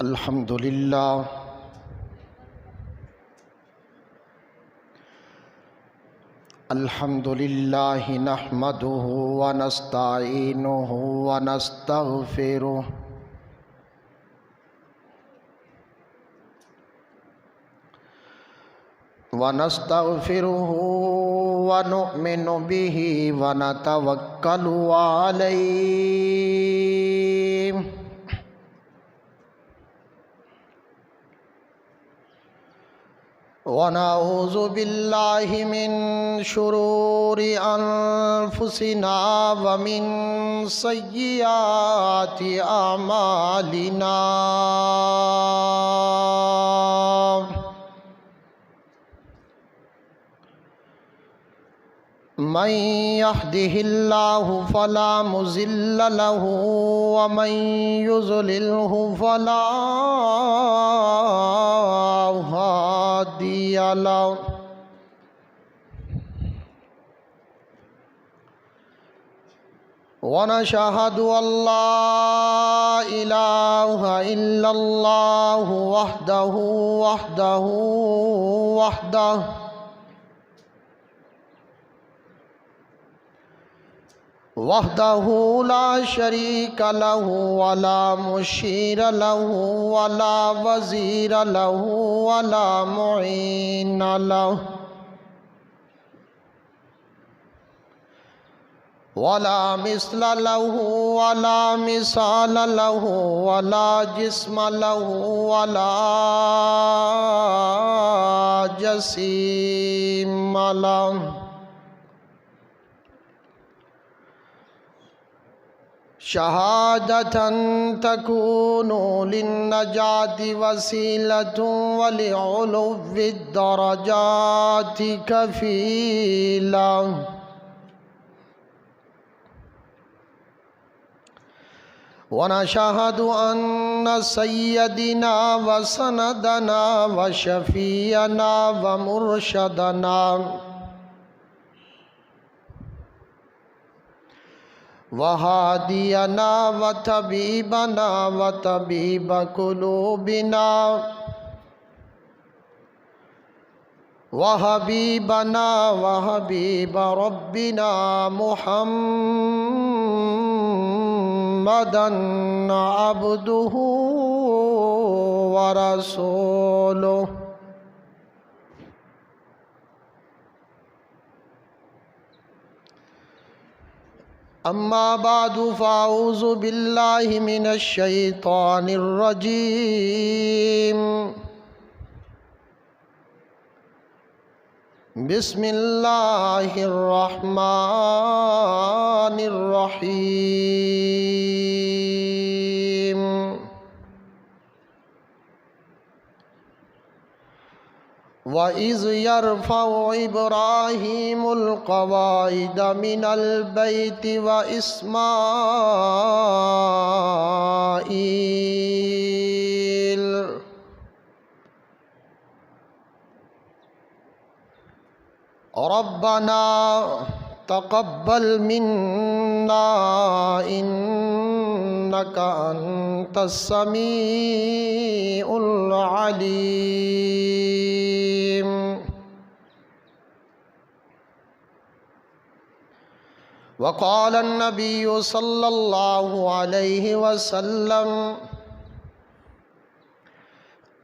الحمد للہ الحمد للہ نحمده ونستعینه ونستغفره ونؤمن به ونتوکل علیہ ونعوذ باللہ من شرور انفسنا ومن سیئات اعمالنا من يهده الله فلا مضل له ومن يضلله فلا هادي له ونشهد أن لا إله إلا الله وحده لا شريك له ولا مشير له ولا وزير له ولا معين له ولا مثل له ولا مثال له ولا جسم له ولا جسيم له شہادة تكون للنجاة وسيلة ولعلو الدرجات كفيلا ونشهد أن سيدنا وسندنا وشفيعنا ومرشدنا وهادينا وطبيبنا وطبيب قلوبنا وحبيبنا وحبيب ربنا محمدا عبده ورسوله اما بعد فاعوذ باللہ من الشیطان الرجیم بسم اللہ الرحمن الرحیم وَإِذْ يَرْفَعُ إِبْرَاهِيمُ الْقَوَاعِدَ مِنَ الْبَيْتِ وَإِسْمَاعِيلُ رَبَّنَا تَقَبَّلْ مِنَّا إِنَّكَ أَنْتَ السَّمِيعُ الْعَلِيمُ وقال النبي صلى الله عليه وسلم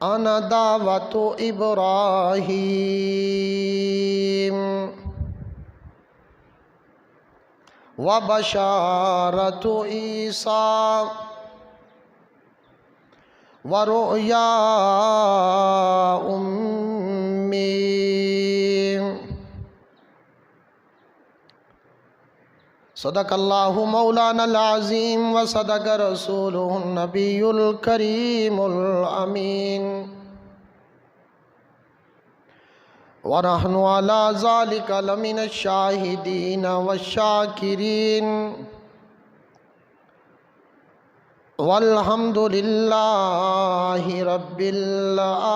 أنا دعوة إبراهيم وبشارة عيسى ورؤيا أمي صدق اللہ مولانا العظیم وصدق رسولہ النبی الکریم الامین ونحن على ذلك لمن الشاہدین والشاکرین والحمد للہ رب العالمین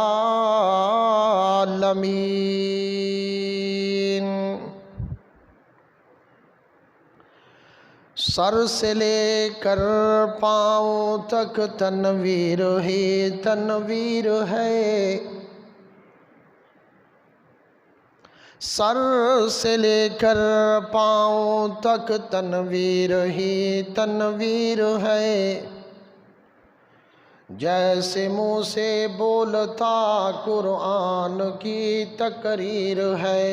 سر سے لے کر پاؤں تک تنویر ہی تنویر ہے، سر سے لے کر پاؤں تک تنویر ہی تنویر ہے، جیسے منہ سے بولتا قرآن کی تقریر ہے۔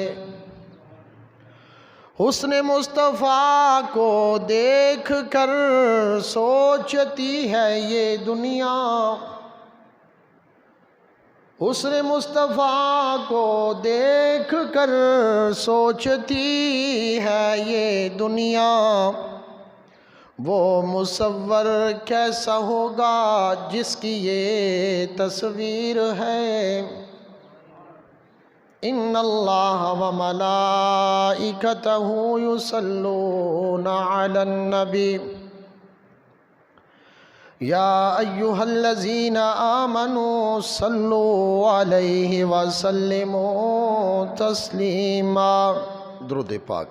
حسن مصطفیٰ کو دیکھ کر سوچتی ہے یہ دنیا، حسن مصطفیٰ کو دیکھ کر سوچتی ہے یہ دنیا، وہ مصور کیسا ہوگا جس کی یہ تصویر ہے۔ ان اللہ و ملائکتہ یصلون علی النبی یا ایہا الذین آمنوا صلوا علیہ وسلموا تسلیما۔ درود پاک۔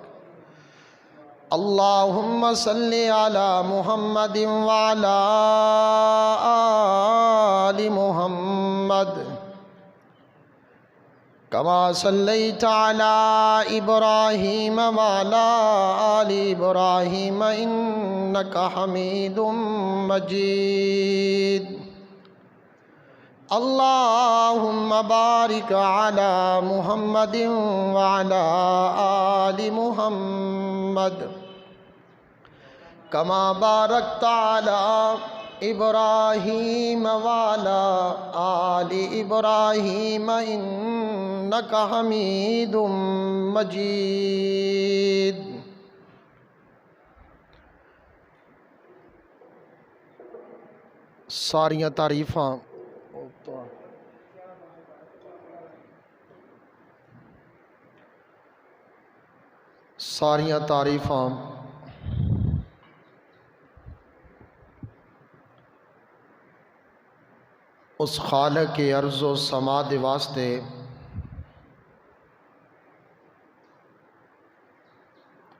اللہم صلی علی محمد وعلی آل محمد کما صلیت علی ابراہیم وعلی آل ابراہیم انک حمید مجید۔ اللہم بارک علی محمد وعلی آل محمد کما بارکت علی ابراہیم وعلی آل ابراہیم انک حمید مجید۔ ساریاں تعریفاں اس خالق ارض و سما دے واسطے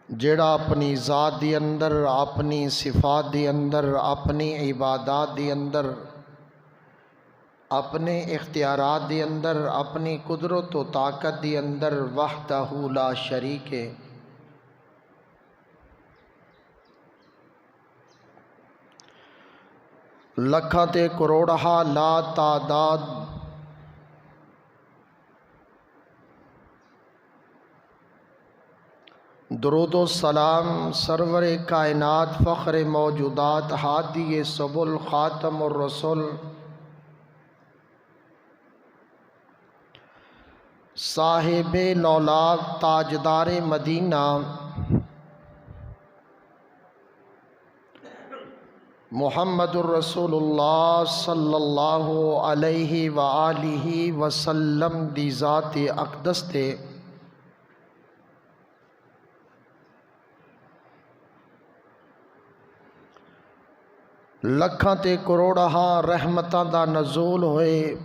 جیڑا اپنی ذات دی اندر، اپنی صفات دی اندر، اپنی عبادات دی اندر، اپنے اختیارات دی اندر، اپنی قدرت و طاقت دی اندر وحدہ لا شریک ہے۔ لکھاں تے کروڑہا لا تعداد درود و سلام سرور کائنات فخر موجودات ہادی سبل خاتم الرسل صاحب لولاک تاجدار مدینہ محمد الرسول اللہ صلی اللہ علیہ وآلہ وسلم دی ذات اقدس تے لکھاں تے کروڑہاں رحمتاں دا نزول ہوئے۔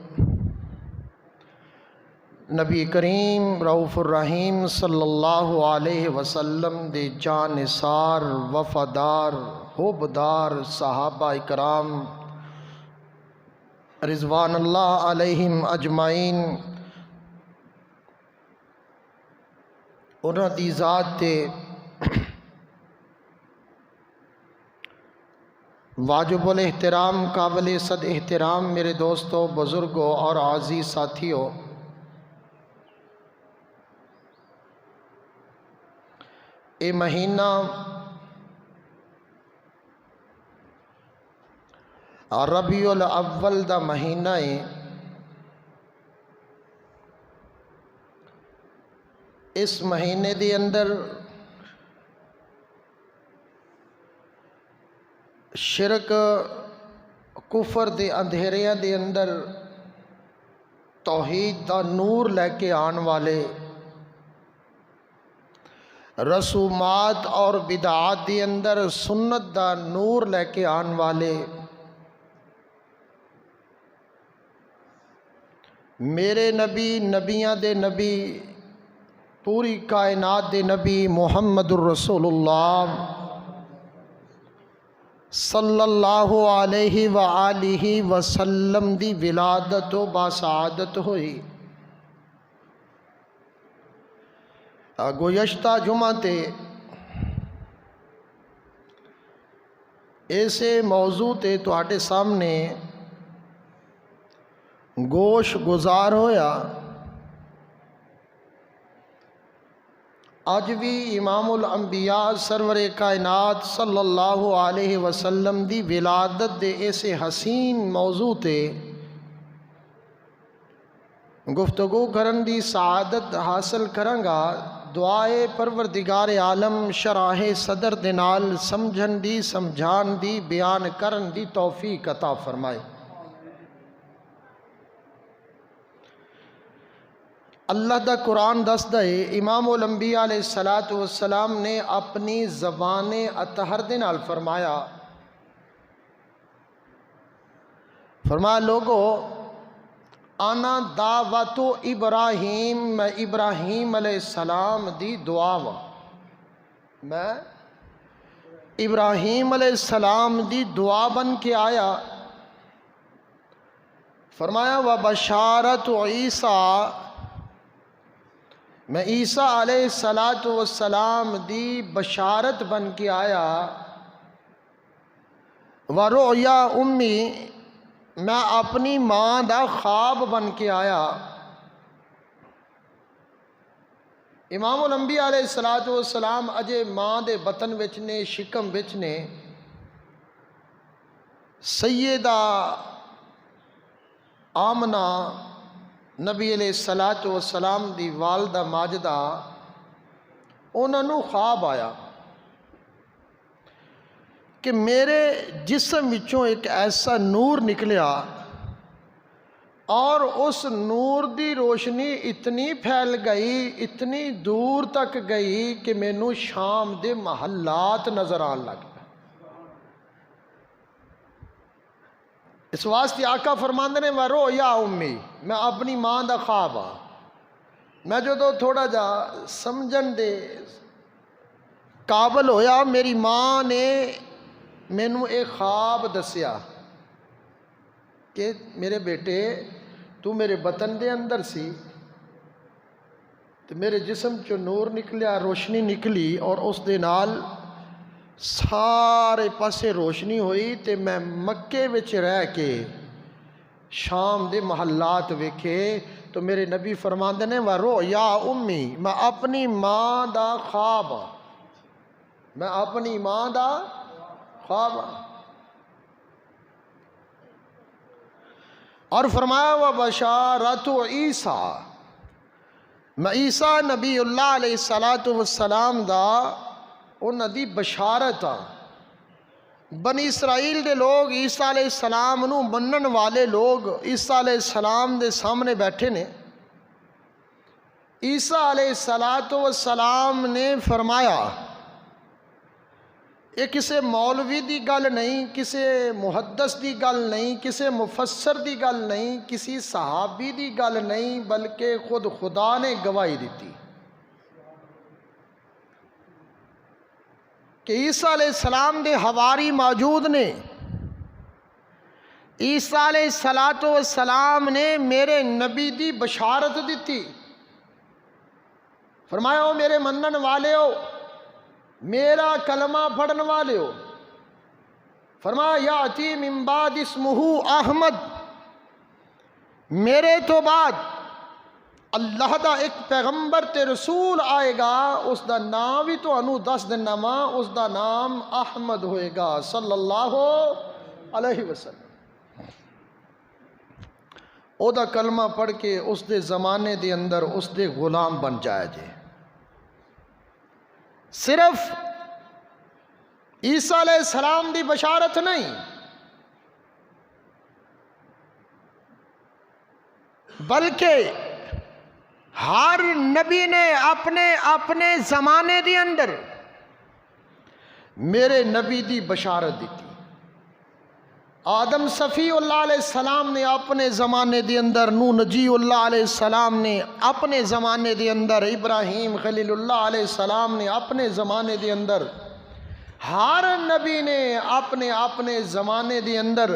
نبی کریم رؤوف الرحیم صلی اللہ علیہ وسلم دے جانثار وفادار حبدار صحابہ اکرام رضوان اللہ علیہم اجمعین انہاں دی ذات تے واجب الاحترام قابل صد احترام میرے دوستوں، بزرگوں اور عزیز ساتھیوں، اے مہینہ ربیع الاول دا مہینہ ہے۔ اس مہینے دے اندر شرک کفر دے اندھیریاں دے اندر توحید دا نور لے کے آن والے، رسومات اور بدعات دے اندر سنت دا نور لے کے آن والے میرے نبی، نبیاں دے نبی، پوری کائنات دے نبی محمد الرسول اللہ صلی اللہ علیہ وآلہ وسلم دی ولادت و باسعادت ہوئی۔ گزشتہ جمعہ تے ایسے موضوع تے تواڈے سامنے گوش گزار ہویا۔ آج بھی امام الانبیاء سرور کائنات صلی اللہ علیہ وسلم دی ولادت دے ایسے حسین موضوع تے گفتگو کرن دی سعادت حاصل کرنگا۔ دعائے پروردگار عالم شرح صدر دے نال سمجھن دی سمجھان دی بیان کرن دی توفیق عطا فرمائے۔ اللہ دا قرآن دس دے امام الانبیاء علیہ السلام نے اپنی زبان اطہر دے نال فرمایا، لوگو آنا دعوت ابراہیم، میں ابراہیم علیہ السلام دی دعا وا، میں ابراہیم علیہ السلام دی دعا بن کے آیا۔ فرمایا وبشارت عیسیٰ، میں عیسیٰ علیہ السلام دی بشارت بن کے آیا۔ ورؤیا امی، میں اپنی ماں دا خواب بن کے آیا۔ امام الانبیاء علیہ السلام اجے ماں دے بطن وچ نے، شکم وچ نے۔ سیدہ آمنہ نبی علیہ السلام دی والدہ ماجدہ، انہوں نے خواب آیا کہ میرے جسم وچوں ایک ایسا نور نکلیا اور اس نور دی روشنی اتنی پھیل گئی، اتنی دور تک گئی کہ مینوں شام دے محلات نظر آن لگ گئے۔ اس واسطے آقا فرماندے نے ورؤیا امی، میں اپنی ماں دا خواب آ۔ میں جدو تھوڑا جا سمجھن دے قابل ہویا، میری ماں نے مینوں ایک خواب دسیا کہ میرے بیٹے تو میرے بطن دے اندر سی تو میرے جسم چو نور نکلیا، روشنی نکلی اور اس دے نال سارے پاسے روشنی ہوئی تے میں مکے وچ رہ کے شام دے محلات ویکھے تو میرے نبی فرماندے نے ورؤیا امی، میں اپنی ماں دا خواب، میں اپنی ماں دا خواب۔ اور فرمایا وبشارت عیسیٰ، میں عیسیٰ نبی اللہ علیہ السلام دا انہاں دی بشارت آ۔ بنی اسرائیل دے لوگ عیسیٰ علیہ السلام نو منن والے لوگ عیسیٰ علیہ السلام دے سامنے بیٹھے نے۔ عیسیٰ علیہ السلام نے فرمایا، یہ کسے مولوی دی گل نہیں، کسے محدث دی گل نہیں، کسے مفسر دی گل نہیں، کسی صحابی دی گل نہیں، بلکہ خود خدا نے گواہی دیتی کہ عیسیٰ علیہ السلام دے حواری موجود نے۔ عیسیٰ علیہ السلام نے میرے نبی دی بشارت دیتی۔ فرمایا او میرے منن والے ہو، میرا کلمہ پڑھن والے ہو، فرمایا یاتی من بعد اسمہ احمد، میرے تو بعد اللہ دا ایک پیغمبر تے رسول آئے گا، اس دا نام بھی تو انو دس دینا ماں، اس دا نام احمد ہوئے گا صلی اللہ علیہ وسلم۔ او دا کلمہ پڑھ کے اس دے زمانے دے اندر اس دے غلام بن جائے جے۔ صرف عیسیٰ علیہ السلام دی بشارت نہیں، بلکہ ہر نبی نے اپنے زمانے دی اندر میرے نبی دی بشارت دیتی۔ آدم صفی اللہ علیہ السلام نے اپنے زمانے دے اندر، نوح نجی اللہ علیہ السلام نے اپنے زمانے دے اندر، ابراہیم خلیل اللہ علیہ السلام نے اپنے زمانے دے اندر، ہر نبی نے اپنے اپنے زمانے دے اندر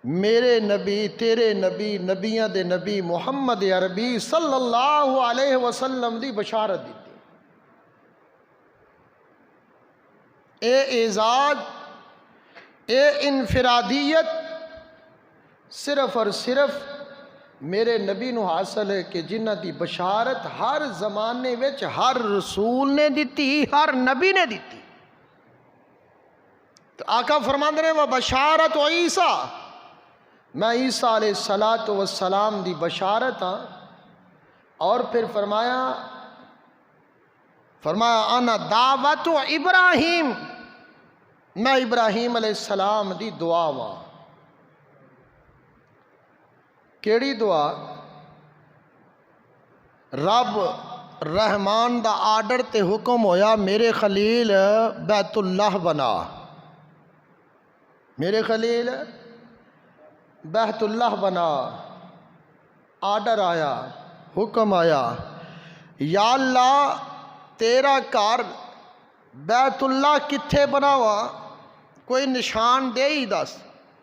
میرے نبی تیرے نبی نبیاں دے نبی محمد عربی صلی اللہ علیہ وسلم دی بشارت دیتی. اے اعزاز، اے انفرادیت صرف اور صرف میرے نبی نو حاصل ہے کہ جنہ دی بشارت ہر زمانے وچ ہر رسول نے دیتی، ہر نبی نے دیتی. تو آقا فرماندے نے وہ بشارت و عیسیٰ، میں عیسیٰ علیہ السلام دی بشارت ہاں. اور پھر فرمایا انا دعوت ابراہیم، میں ابراہیم علیہ السلام دی دعا وا. کیڑی دعا؟ رب رحمان دا آرڈر تے حکم ہویا میرے خلیل بیت اللہ بنا، میرے خلیل بیت اللہ بنا. آرڈر آیا، حکم آیا، یا اللہ تیرا گھر بیت اللہ کتھے بناوا؟ کوئی نشان دے ہی دس،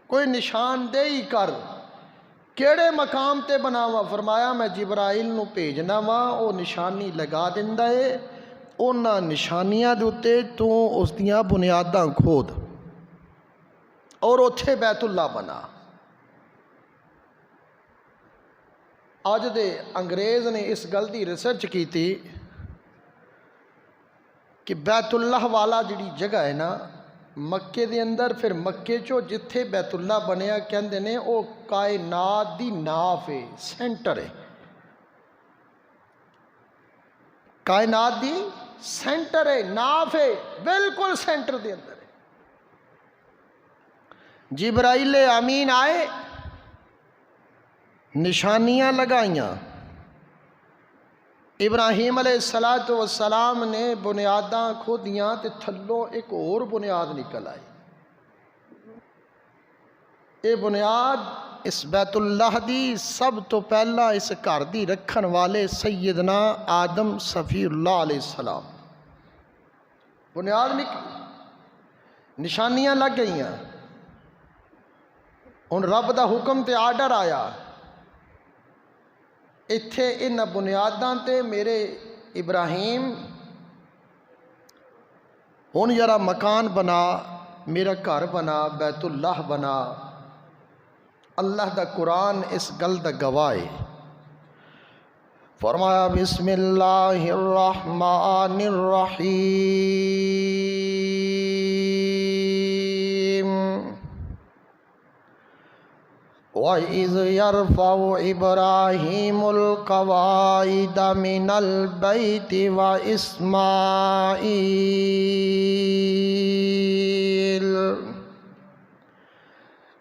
کوئی نشان دے ہی کر، کیڑے مقام تے بناوا؟ فرمایا میں جبرائیل نو بھیجنا وا، او نشانی لگا دیندا ہے، انہاں نشانیاں دے اُتے تو اس دیاں بنیاداں کھود اور اوتھے بیت اللہ بنا. آج دے انگریز نے اس گل دی ریسرچ کی تھی کہ بیت اللہ والا جڑی جگہ ہے نا مکے دے اندر، پھر مکے چو جتھے بیت اللہ بنیا کہندے نے او کائنات دی ناف ہے، سینٹر ہے، کائنات دی سینٹر ہے، ناف ہے، بالکل سینٹر دے اندر ہے. جبرائیل امین آئے، نشانیاں لگائیاں، ابراہیم علیہ السلام نے بنیاداں کھودیاں تے تھلوں ایک اور بنیاد نکل آئی. اے بنیاد اس بیت اللہ دی سب تو پہلا اس گھر دی رکھن والے سیدنا آدم صفی اللہ علیہ السلام. بنیاد نکلی، نشانیاں لگ گئیاں. ہن رب دا حکم تے آرڈر آیا، اتھے ان بنیاداں تے میرے ابراہیم ہن یارا مکان بنا، میرا گھر بنا، بیت اللہ بنا. اللہ دا قرآن اس گل دا گواہ ہے. فرمایا بسم اللہ الرحمن الرحیم وَإِذْ يَرْفَعُ إِبْرَاهِيمُ الْقَوَاعِدَ مِنَ الْبَيْتِ وَإِسْمَاعِيلُ.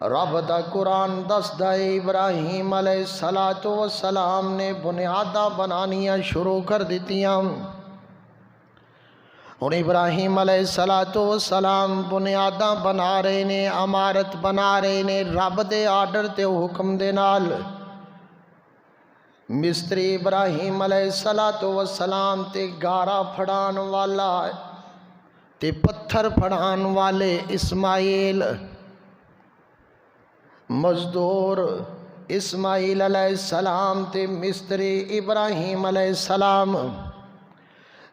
رب دا قرآن دسدا ہے ابراہیم علیہ السلام نے بنیاداں بنانیاں شروع کر دیتیاں. ہن ابراہیم علیہ السلام بنیاداں بنا رہے نے، عمارت بنا رہے نے رب دے آرڈر تے حکم دے نال. مستری ابراہیم علیہ السلام تے گارا پھڑان والا تے پتھر پھڑان والے اسماعیل، مزدور اسماعیل علیہ السلام تے مستری ابراہیم علیہ السلام.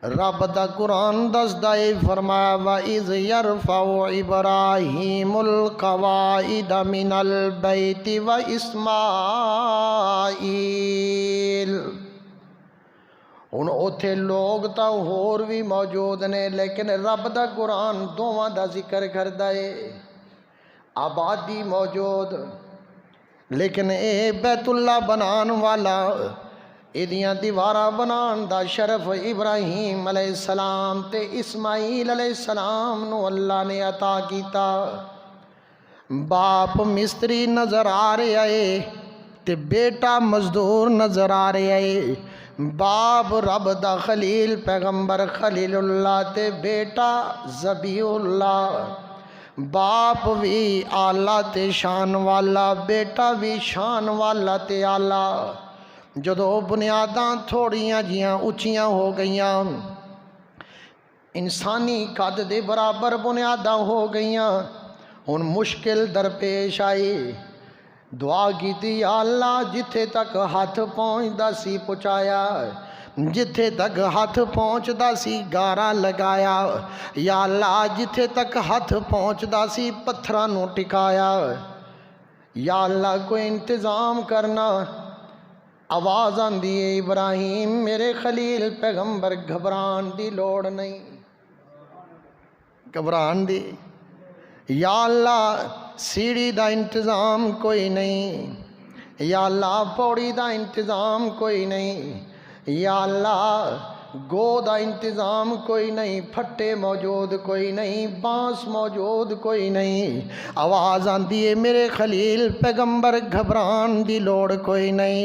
رب دا قرآن دسدا ہے فرمایا وَإِذْ يَرْفَعُ إِبْرَاهِيمُ الْقَوَاعِدَ مِنَ الْبَيْتِ وَإِسْمَاعِيلُ. ہن اوتھے لوگ تا ہور بھی موجود نے لیکن رب دا قرآن دوواں دا ذکر کردا ہے. آبادی موجود لیکن اے بیت اللہ بنان والا، ایدیاں دیواراں بنان دا شرف ابراہیم علیہ السلام تے اسماعیل علیہ السلام نو اللہ نے عطا کیتا. باپ مستری نظر آ رہے ہے تے بیٹا مزدور نظر آ رہے ہے. باپ رب دا خلیل پیغمبر خلیل اللہ تے بیٹا ذبیح اللہ. باپ بھی آلہ تے شان والا، بیٹا بھی شان والا تے آلہ. جدو بنیاداں تھوڑیاں جیاں اچیاں ہو گئیاں، انسانی قد دے برابر بنیاداں ہو گئیاں، ہن مشکل درپیش آئی، دعا کیتی یا اللہ جتھے تک ہاتھ پہنچدا سی پہنچایا، جتھے تک ہاتھ پہنچدا سی گارا لگایا، یا اللہ جتھے تک ہاتھ پہنچدا سی پتھراں نوں ٹکایا، یا اللہ کوئی انتظام کرنا۔ آواز آندی ہے ابراہیم میرے خلیل پیغمبر گھبران دی لوڑ نہیں، گھبران دی، یا اللہ سیڑھی دا انتظام کوئی نہیں، یا اللہ پوڑی دا انتظام کوئی نہیں، یا اللہ گو دا انتظام کوئی نہیں، پھٹے موجود کوئی نہیں، بانس موجود کوئی نہیں۔ آواز آندی ہے میرے خلیل پیغمبر گھبران دی لوڑ کوئی نہیں،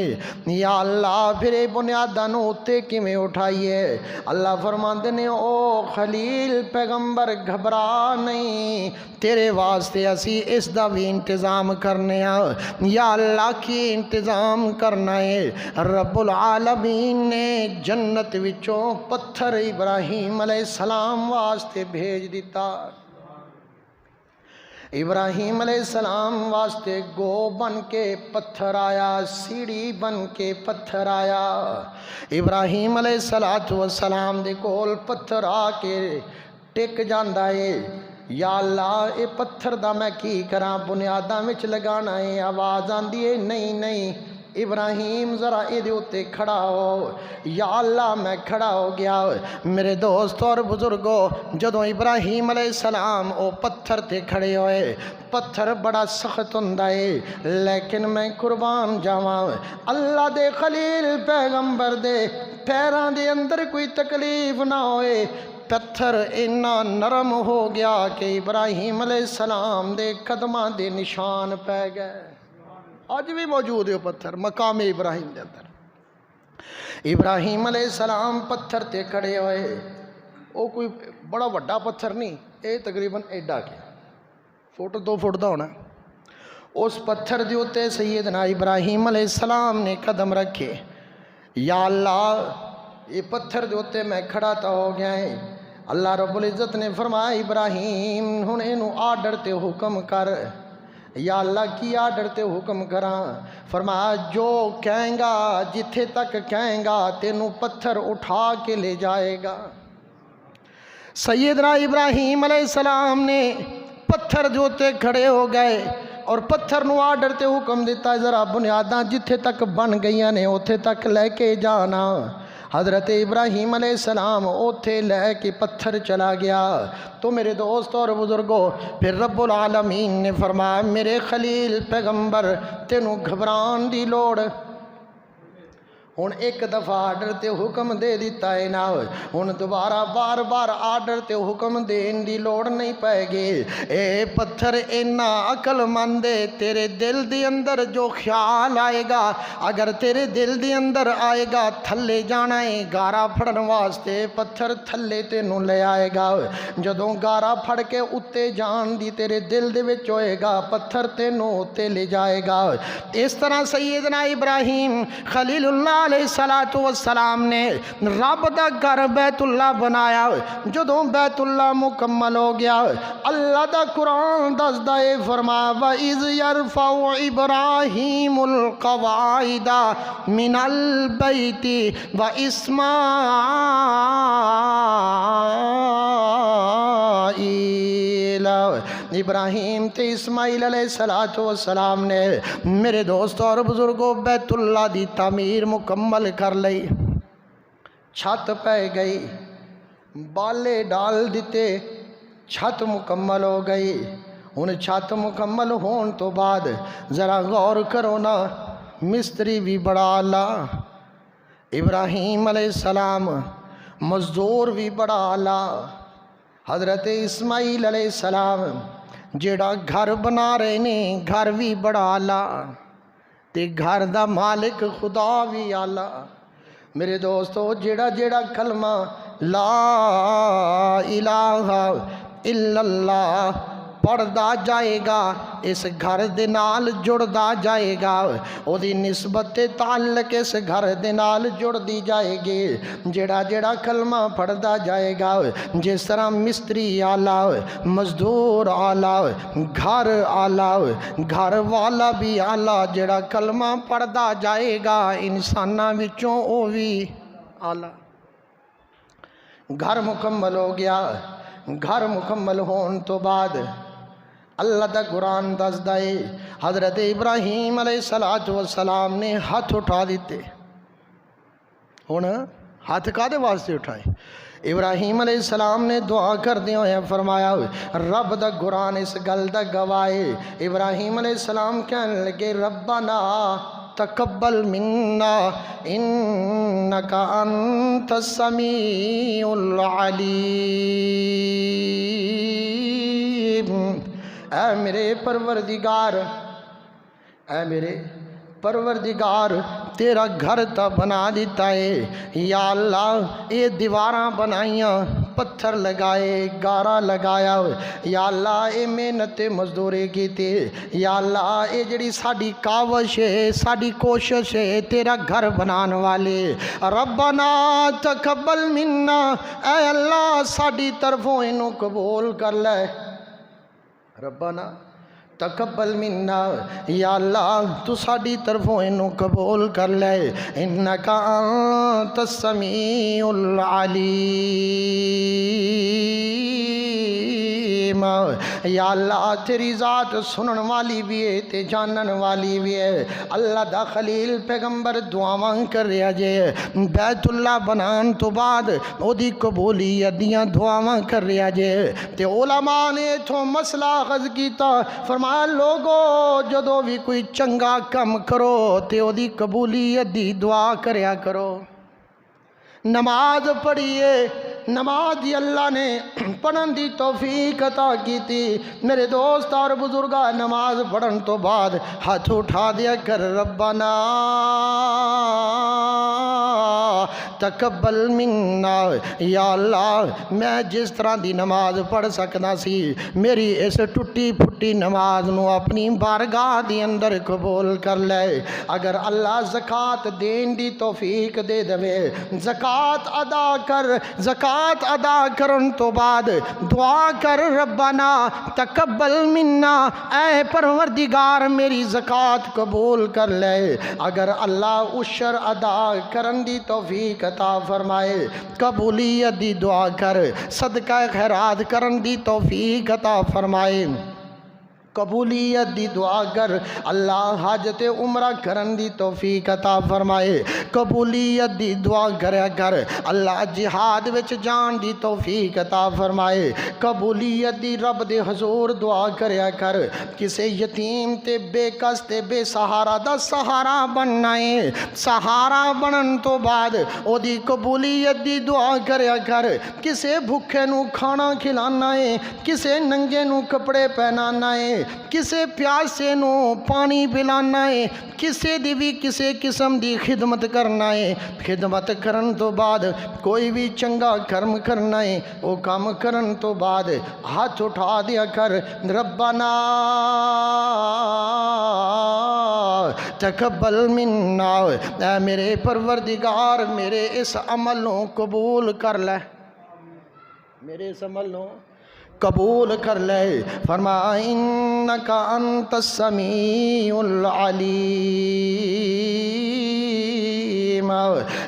یا اللہ پھر بنیاداں نوں اُتے کیویں اٹھائیے؟ اللہ فرماندے نے او خلیل پیغمبر گھبرا نہیں، تیرے واسطے اسی اس دا بھی انتظام کرنے ہاں۔ یا اللہ کی انتظام کرنا ہے؟ رب العالمین نے جنت وچوں پتھر ابراہیم علیہ السلام واسطے بھیج دیتا۔ ابراہیم علیہ السلام واسطے گو بن کے پتھر آیا، سیڑھی بن کے پتھر آیا۔ ابراہیم علیہ السلام دے کول پتھر آ کے ٹک جاندا ہے، یا اللہ اے پتھر دا میں کی کراں، بنیاداں وچ لگانا ہے۔ آواز آندی ہے نہیں نہیں ابراہیم ذرا اے دے اُتے کھڑا ہو۔ یا اللہ میں کھڑا ہو گیا۔ میرے دوست اور بزرگوں، جدوں ابراہیم علیہ السلام او پتھر تے کھڑے ہوئے، پتھر بڑا سخت ہوندا ہے، لیکن میں قربان جاواں اللہ دے خلیل پیغمبر دے پیراں دے اندر کوئی تکلیف نہ ہوئے، پتھر اتنا نرم ہو گیا کہ ابراہیم علیہ السلام دے قدماں دے نشان پہ گئے۔ آج بھی موجود ہے پتھر مقام ابراہیم دے اندر۔ ابراہیم علیہ السلام پتھر تے کھڑے ہوئے، وہ کوئی بڑا وڈا پتھر نہیں، اے تقریباً ایڈا کے فٹ 2 فٹ دا ہونا۔ اس پتھر دے اُتے سیدنا ابراہیم علیہ السلام نے قدم رکھے۔ یا اللہ یہ پتھر دے اُتے میں کھڑا تا ہو گیا ہے۔ اللہ رب العزت نے فرمایا ابراہیم ہن اینوں آرڈر تے حکم کر۔ یا اللہ کی آرڈر تے حکم کراں؟ فرمایا جو کہیں گا، جتھے تک کہیں گا تینوں پتھر اٹھا کے لے جائے گا۔ سیدنا ابراہیم علیہ السلام نے پتھر جو تے کھڑے ہو گئے اور پتھر نو آرڈر تے حکم دیتا ذرا بنیاداں جتھے تک بن گئیاں نے اوتھے تک لے کے جانا۔ حضرت ابراہیم علیہ السلام اوتھے لے کے پتھر چلا گیا۔ تو میرے دوست اور بزرگوں، پھر رب العالمین نے فرمایا میرے خلیل پیغمبر تینوں گھبران دی لوڑ، ہن ایک دفعہ آرڈر تے حکم دے دیتا ہے نا، ہن دوبارہ بار بار آرڈر تے حکم دین دی لوڑ نہیں پائے گی۔ اے پتھر اینا عقل مند ہے، تیرے دل دی اندر جو خیال آئے گا، اگر تیرے دل دی اندر آئے گا تھلے جانا ہے گارا پھڑن واسطے، پتھر تھلے تینوں لے آئے گا۔ جدوں گارا پھڑ کے اُتے جان دی تیرے دل دے وچ ہوئے گا، پتھر تینوں اُتے لے جائے گا۔ اس طرح سیدنا ابراہیم خلیل اللہ علیہ السلام نے رب دا گھر بیت اللہ بنایا۔ جدوں بیت اللہ مکمل ہو گیا، اللہ دا قرآن دسدا ہے، فرمایا وَإِذْ يَرْفَعُ إِبْرَاهِيمُ الْقَوَاعِدَ مِنَ الْبَيْتِ وَإِسْمَاعِيلَ، ابراہیم تے اسماعیل علیہ السلام نے میرے دوست اور بزرگوں بیت اللہ دی تعمیر مکمل کر لئی، چھت پہ گئی، بالے ڈال دیتے، چھت مکمل ہو گئی۔ ان چھت مکمل ہون تو بعد ذرا غور کرو نا، مستری بھی بڑا اعلیٰ، ابراہیم علیہ السلام مزدور بھی بڑا اعلیٰ، حضرت اسماعیل علیہ السلام جیڑا گھر بنا رہے نے گھر بھی بڑا اعلیٰ، تے گھر دا مالک خدا بھی اعلیٰ۔ میرے دوستو جیڑا جیڑا کلمہ لا الہ الا اللہ پڑھدا جائے گا اس گھر دے نال جڑدا جائے گا اودی نسبت تعلق اس گھر دے نال جڑدی جائے گی جڑا جڑا کلمہ پڑھدا جائے گا جس طرح مستری آلہ مزدور آلہ گھر آلہ گھر والا بھی آلہ جڑا کلمہ پڑھدا جائے گا انساناں وچوں او وی آلہ گھر مکمل ہو گیا گھر مکمل ہون تو بعد اللہ دا قرآن دسدا ہے حضرت ابراہیم علیہ السلام نے ہاتھ اٹھا دیتے ہن ہاتھ کادے واسطے اٹھائے ابراہیم علیہ السلام نے دعا کردے ہوئے فرمایا رب دا قرآن اس گل دا گواہے ابراہیم علیہ السلام کہنے لگے ربنا تقبل منا انکا انت السمیع العلیم اے میرے پروردگار تیرا گھر تا بنا دیتا ہے یا اللہ اے دیواراں بنائیاں پتھر لگائے گارا لگایا یا اللہ اے محنت مزدوری کیتی یا اللہ اے جڑی ساڈی کاوش ہے ساڈی کوشش ہے تیرا گھر بنان والے ربنا تقبل منا اے اللہ ساڈی طرفوں اینو قبول کر لے ربنا تقبل منا یا اللہ تو ساڈی طرفوں اینو قبول کر لے انکا انت السمیع العلیم یا اللہ تیری ذات سنن والی بھی ہے تے جانن والی بھی ہے اللہ دا خلیل پیغمبر دعاواں کر رہا جے بیت اللہ بنان تو بعد او دی قبولیت دیاں دعاواں کر رہا جے تے علماء نے تو مسئلہ اخذ کیتا فرمایا لوگو جدو بھی کوئی چنگا کم کرو تے او دی قبولیت دی دعا کریا کرو نماز پڑھیے نماز دی اللہ نے پڑھن دی توفیق عطا کی تھی میرے دوست اور بزرگا نماز پڑھن تو بعد ہاتھ اٹھا دیا کر ربنا تقبل منا یا اللہ میں جس طرح دی نماز پڑھ سکنا سی میری اس ٹوٹی پھٹی نماز نو اپنی بارگاہ دی اندر قبول کر لے اگر اللہ زکوٰۃ دین دی توفیق دے دوے زکوٰۃ ادا کرن تو بعد دعا کر ربنا تقبل منا اے پروردگار میری زکوٰۃ قبول کر لے اگر اللہ عشر ادا کرن دی توفیق عطا فرمائے قبولیت دی دعا کر صدقہ خیرات کرن دی توفیق عطا فرمائے قبولیت دی دعا کر اللہ حاجت عمرہ کرن دی توفیق عطا فرمائے قبولیت دی دعا کریا کر اللہ جہاد وچ جان دی توفیق عطا فرمائے قبولیت دی رب دے حضور دعا کریا کر کسے یتیم تے بے کس تے بے سہارا دا سہارا بننا ہے سہارا بنن تو بعد او دی قبولیت دی دعا کریا کر کسے بھوکے نو کھانا کھلانا ہے کسے ننگے نو کپڑے پہنانا ہے کسے پیاسے نو پانی پلانا ہے کسے دی بھی کسے قسم دی خدمت کرنا ہے خدمت کرن تو بعد کوئی بھی چنگا کرم کرنا ہے وہ کام کرن تو بعد ہاتھ اٹھا دیا کر ربنا تقبل منا اے میرے پروردگار میرے اس عمل نو قبول کر لے میرے اس عمل نو قبول کر لے فرمایا انکا انت السمیع العلیم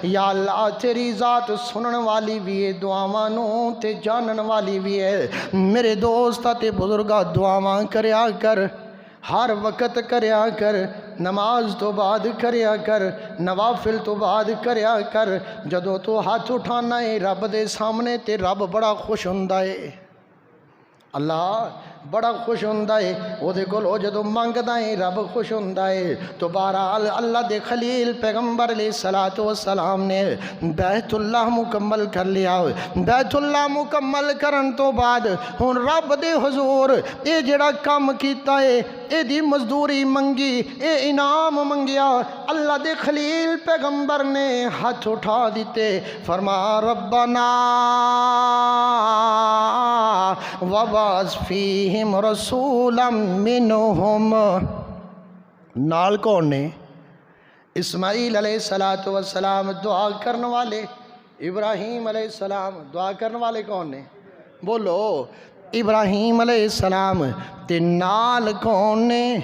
یا اللہ تیری ذات سنن والی بھی ہے دعاواں نو تے جانن والی بھی ہے میرے دوست تے بزرگا دعاواں کریا کر ہر وقت کریا کر نماز تو بعد کریا کر نوافل تو بعد کریا کر جدو تو ہاتھ اٹھانا ہے رب دے سامنے تے رب بڑا خوش ہوندا ہے اللہ بڑا خوش ہوندا ہے او دے کول جدوں منگدا ہے رب خوش ہوندا ہے تو بہرحال اللہ دے خلیل پیغمبر علیہ الصلوۃ والسلام نے بیت اللہ مکمل کر لیا بیت اللہ مکمل کرن تو بعد ہن رب دے حضور اے جڑا کام کیتا ہے اے دی مزدوری منگی، اے انعام منگیا، اللہ دے خلیل پیغمبر نے ہاتھ اٹھا دیتے، فرما ربنا وبعث فیہم رسولا منہم۔ نال کون نے؟ اسماعیل علیہ السلام دعا کرنے والے، ابراہیم علیہ السلام دعا کرنے والے کون نے؟ بولو ابراہیم علیہ السلام تے نال کون نے؟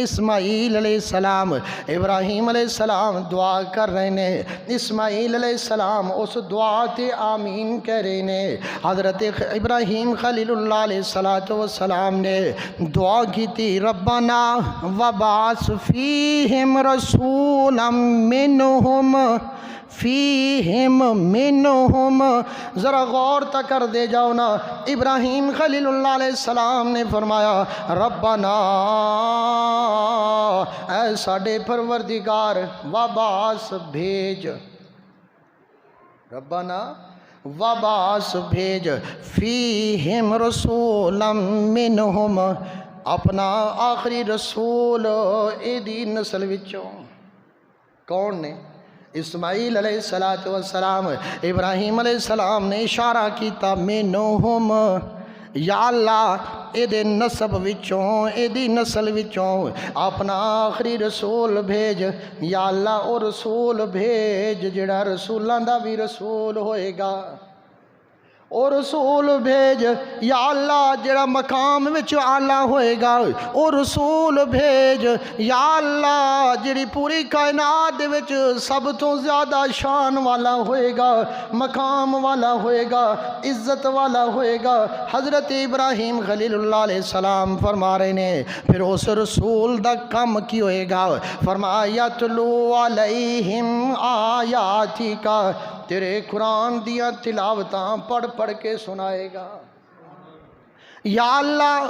اسماعیل علیہ السلام۔ ابراہیم علیہ السلام دعا کر رہے نے، اسماعیل علیہ السلام اس دعا تے آمین کہہ رہے نے۔ حضرت ابراہیم خلیل اللہ علیہ السلام نے دعا کی تھی، ربنا وبعث فیہم رسولا منہم، فیہم منہم، ذرا غور تک کر دے جاؤ نا۔ ابراہیم خلیل اللہ علیہ السلام نے فرمایا ربنا، اے ساڈے پروردگار، وبعث بھیج، ربنا وبعث بھیج، فیہم رسولا منہم، اپنا آخری رسول اے دی نسل وچوں۔ کون نے؟ اسماعیل علیہ السلام۔ ابراہیم علیہ السلام نے اشارہ کیتا، منہم، یا اللہ اے دے نسب وچوں، اے دی نسل وچوں اپنا آخری رسول بھیج، یا اللہ او رسول بھیج جڑا رسولاں دا بھی رسول ہوئے گا، او رسول بھیج یا اللہ جڑا مقام وچ اعلیٰ ہوئے گا، او رسول بھیج یا اللہ جڑی پوری کائنات دے وچ سب تو زیادہ شان والا ہوئے گا، مقام والا ہوئے گا، عزت والا ہوئے گا۔ حضرت ابراہیم خلیل اللہ علیہ السلام فرما رہے نے پھر اس رسول دا کم کی ہوئے گا، فرمایا یتلو علیہم آیاتی کا، تیرے قرآن دیا تلاوتاں پڑھ پڑھ کے سنائے گا، یا اللہ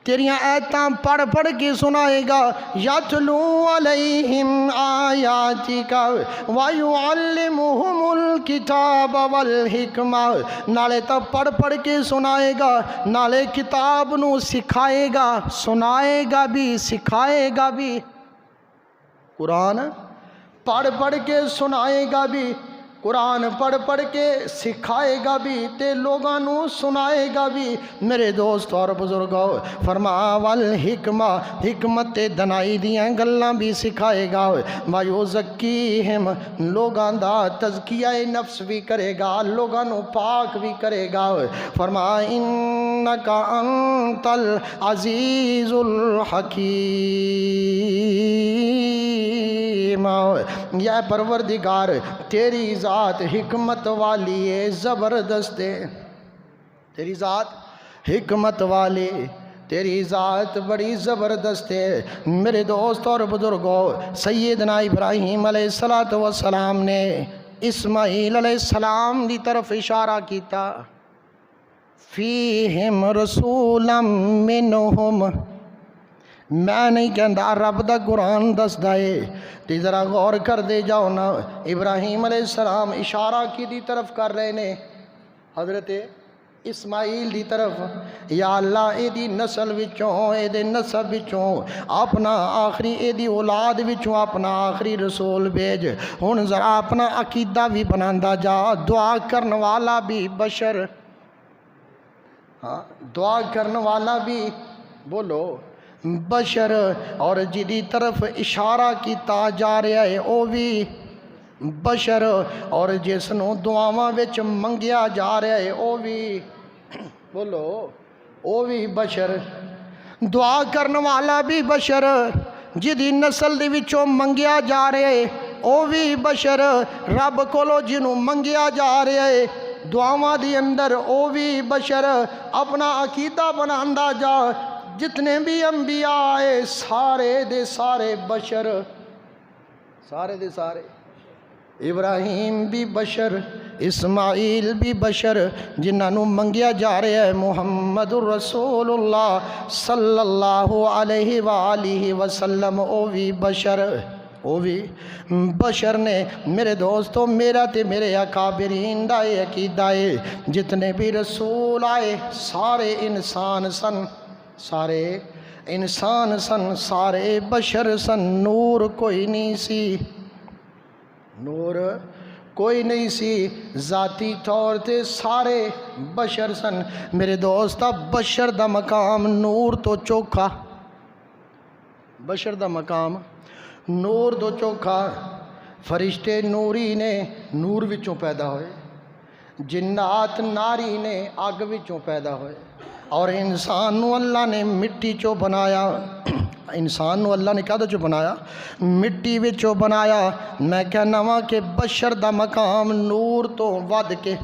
تیریاں آیتاں پڑھ پڑھ کے سنائے گا، یتلو علیہم آیاتک ویعلمہم الکتاب والحکمہ، نالے تا پڑھ پڑھ کے سنائے گا، نالے کتاب نو سکھائے گا، سنائے گا بھی سکھائے گا بھی۔ قرآن پڑھ پڑھ کے سنائے گا بھی، قرآن پڑھ پڑھ کے سکھائے گا بھی تے لوگاں نو سنائے گا بھی۔ میرے دوست اور بزرگوں، فرما والحکمہ، حکمت دنائی دیاں گلاں بھی سکھائے گا، ویزکیہم، لوگاں دا تزکیہ نفس بھی کرے گا، لوگاں نو پاک بھی کرے گا۔ فرما انکا انت العزیز الحکیم، یا پروردگار تیری ذات حکمت والی ہے، زبردست ہے، تیری ذات حکمت والی، تیری ذات بڑی زبردست ہے۔ میرے دوست اور بزرگوں، سیدنا ابراہیم علیہ السلام نے اسماعیل علیہ السلام دی طرف اشارہ کیتا، فیہم رسولا منہم، میں نہیں کہندا رب دا قرآن دس دائے، تے ذرا غور کر دے جاؤ نا۔ ابراہیم علیہ السلام اشارہ کی دی طرف کر رہے نے حضرت اسماعیل دی طرف، یا اللہ اے دی نسل وچوں، اے دے نسب وچوں اپنا آخری، اے دی اولاد وچوں اپنا آخری رسول بھیج۔ ہن ذرا اپنا عقیدہ بھی بناندا جا، دعا کرن والا بھی بشر، ہاں دعا کرن والا بھی بولو بشر، اور جدی طرف اشارہ کیتا جا رہا ہے او بھی بشر، اور جس نو دعاواں وچ منگیا جا رہا ہے او بھی بولو او بھی بشر، دعا کرن والا بھی بشر، جدی نسل دے وچوں منگیا جا رہا ہے او بھی بشر، رب کولو جنوں منگیا جا رہا ہے دعاواں دی اندر او بھی بشر۔ اپنا عقیدہ بناندا جا، جتنے بھی انبیاء آئے سارے دے سارے بشر، سارے دے سارے، ابراہیم بھی بشر، اسماعیل بھی بشر، جنہاں نو منگیا جا رہا ہے محمد الرسول اللہ صلی اللہ علیہ وآلہ وسلم، او بھی بشر، او بھی بشر نے۔ میرے دوستو، میرا تے میرے اکابرین دا عقیدہ ہے جتنے بھی رسول آئے سارے انسان سن، سارے انسان سن سارے بشر سن، نور کوئی نہیں سی، نور کوئی نہیں سی، ذاتی طور تے سارے بشر سن۔ میرے دوستا بشر دا مقام نور تو چوکھا، بشر دا مقام نور تو چوکھا۔ فرشتے نوری نے نور وچوں پیدا ہوئے، جنات ناری نے اگ وچوں پیدا ہوئے، اور انسان نو اللہ نے مٹی چو بنایا۔ انسان نو اللہ نے کہا چو بنایا؟ مٹی وچوں بنایا۔ میں کہنا وا کہ بشر دا مقام نور تو ود کے،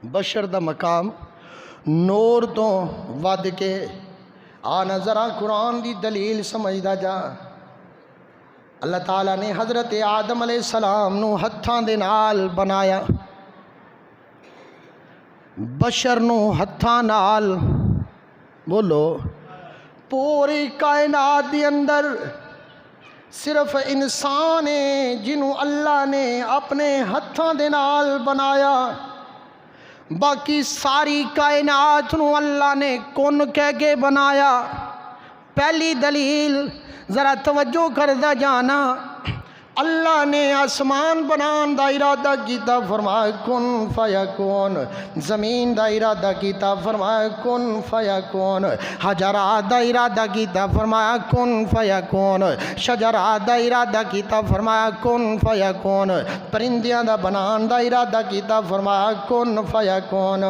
بشر دا مقام نور تو ود کے۔ آنا ذرا قرآن دی دلیل سمجھدا جا۔ اللہ تعالیٰ نے حضرت آدم علیہ السلام نو ہتھاں دے نال بنایا، بشر نو ہتھاں نال، بولو پوری کائنات دی اندر صرف انسان ہے جنوں اللہ نے اپنے ہتھاں دے نال بنایا، باقی ساری کائنات نو اللہ نے کن کہہ کے بنایا۔ پہلی دلیل ذرا توجہ کردہ جانا، اللہ نے آسمان بنان دا ارادہ کیتا، فرمایا کن فیکون، زمین دا ارادہ کیتا، فرمایا کن فیکون، حجرات دا ارادہ کیتا، فرمایا کن فیکون، شجرات دا ارادہ کیتا، فرمایا کن فیکون، پرندیاں دا بنان دا ارادہ کیتا، فرمایا کن فیکون۔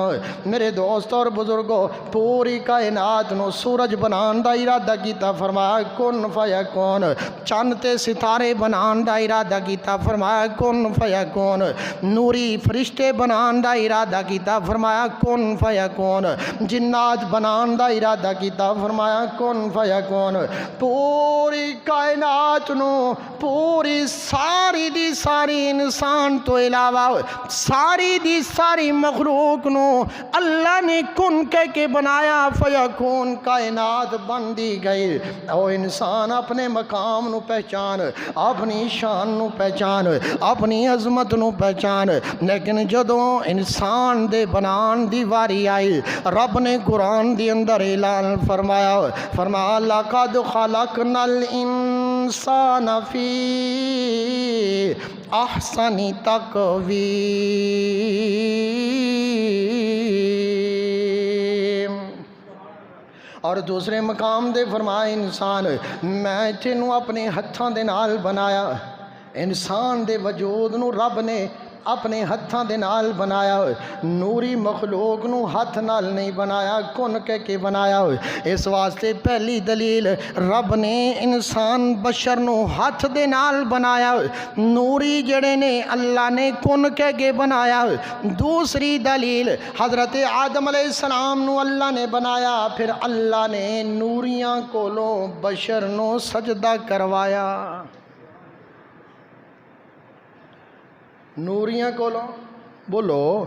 میرے دوست اور بزرگوں، پوری کائنات نو سورج بنان دا ارادہ کیتا، فرمایا کن فیکون، چاند تے ستارے بنان دا ارادہ کیتا، فرمایا کن فیکون، نوری فرشتے بنان دا ارادہ کیتا، فرمایا کن فیکون، جنات بنان دا ارادہ کیتا، فرمایا کن فیکون۔ پوری کائنات نو، پوری ساری دی ساری انسان تو علاوہ ساری دی ساری مخلوق نو اللہ نے کن کہہ کے بنایا، فیکون، کائنات بن دی گئی۔ او انسان اپنے مقام نو پہچان، اپنی شان نو پہچان، اپنی عظمت نو پہچان۔ لیکن جدوں انسان دے بنان دی واری آئی، رب نے قرآن دی اندر اعلان فرمایا، فرمایا لَقَدْ خَلَقْنَا الْإِنسَانَ فِي أَحْسَنِ تَقْوِيمٍ۔ اور دوسرے مقام دے فرمایا انسان میں تینوں اپنے ہتھاں دے نال بنایا۔ انسان دے وجود نو رب نے اپنے ہتھاں دے نال بنایا، نوری مخلوق نو ہاتھ نال نہیں بنایا، کن کہہ کے بنایا۔ اس واسطے پہلی دلیل رب نے انسان بشر نو ہاتھ دے نال بنایا، نوری جڑے نے اللہ نے کن کہہ کے بنایا۔ دوسری دلیل حضرت آدم علیہ السلام نو اللہ نے بنایا، پھر اللہ نے نوریاں کولوں بشر نو سجدہ کروایا، نوریاں کولوں بولو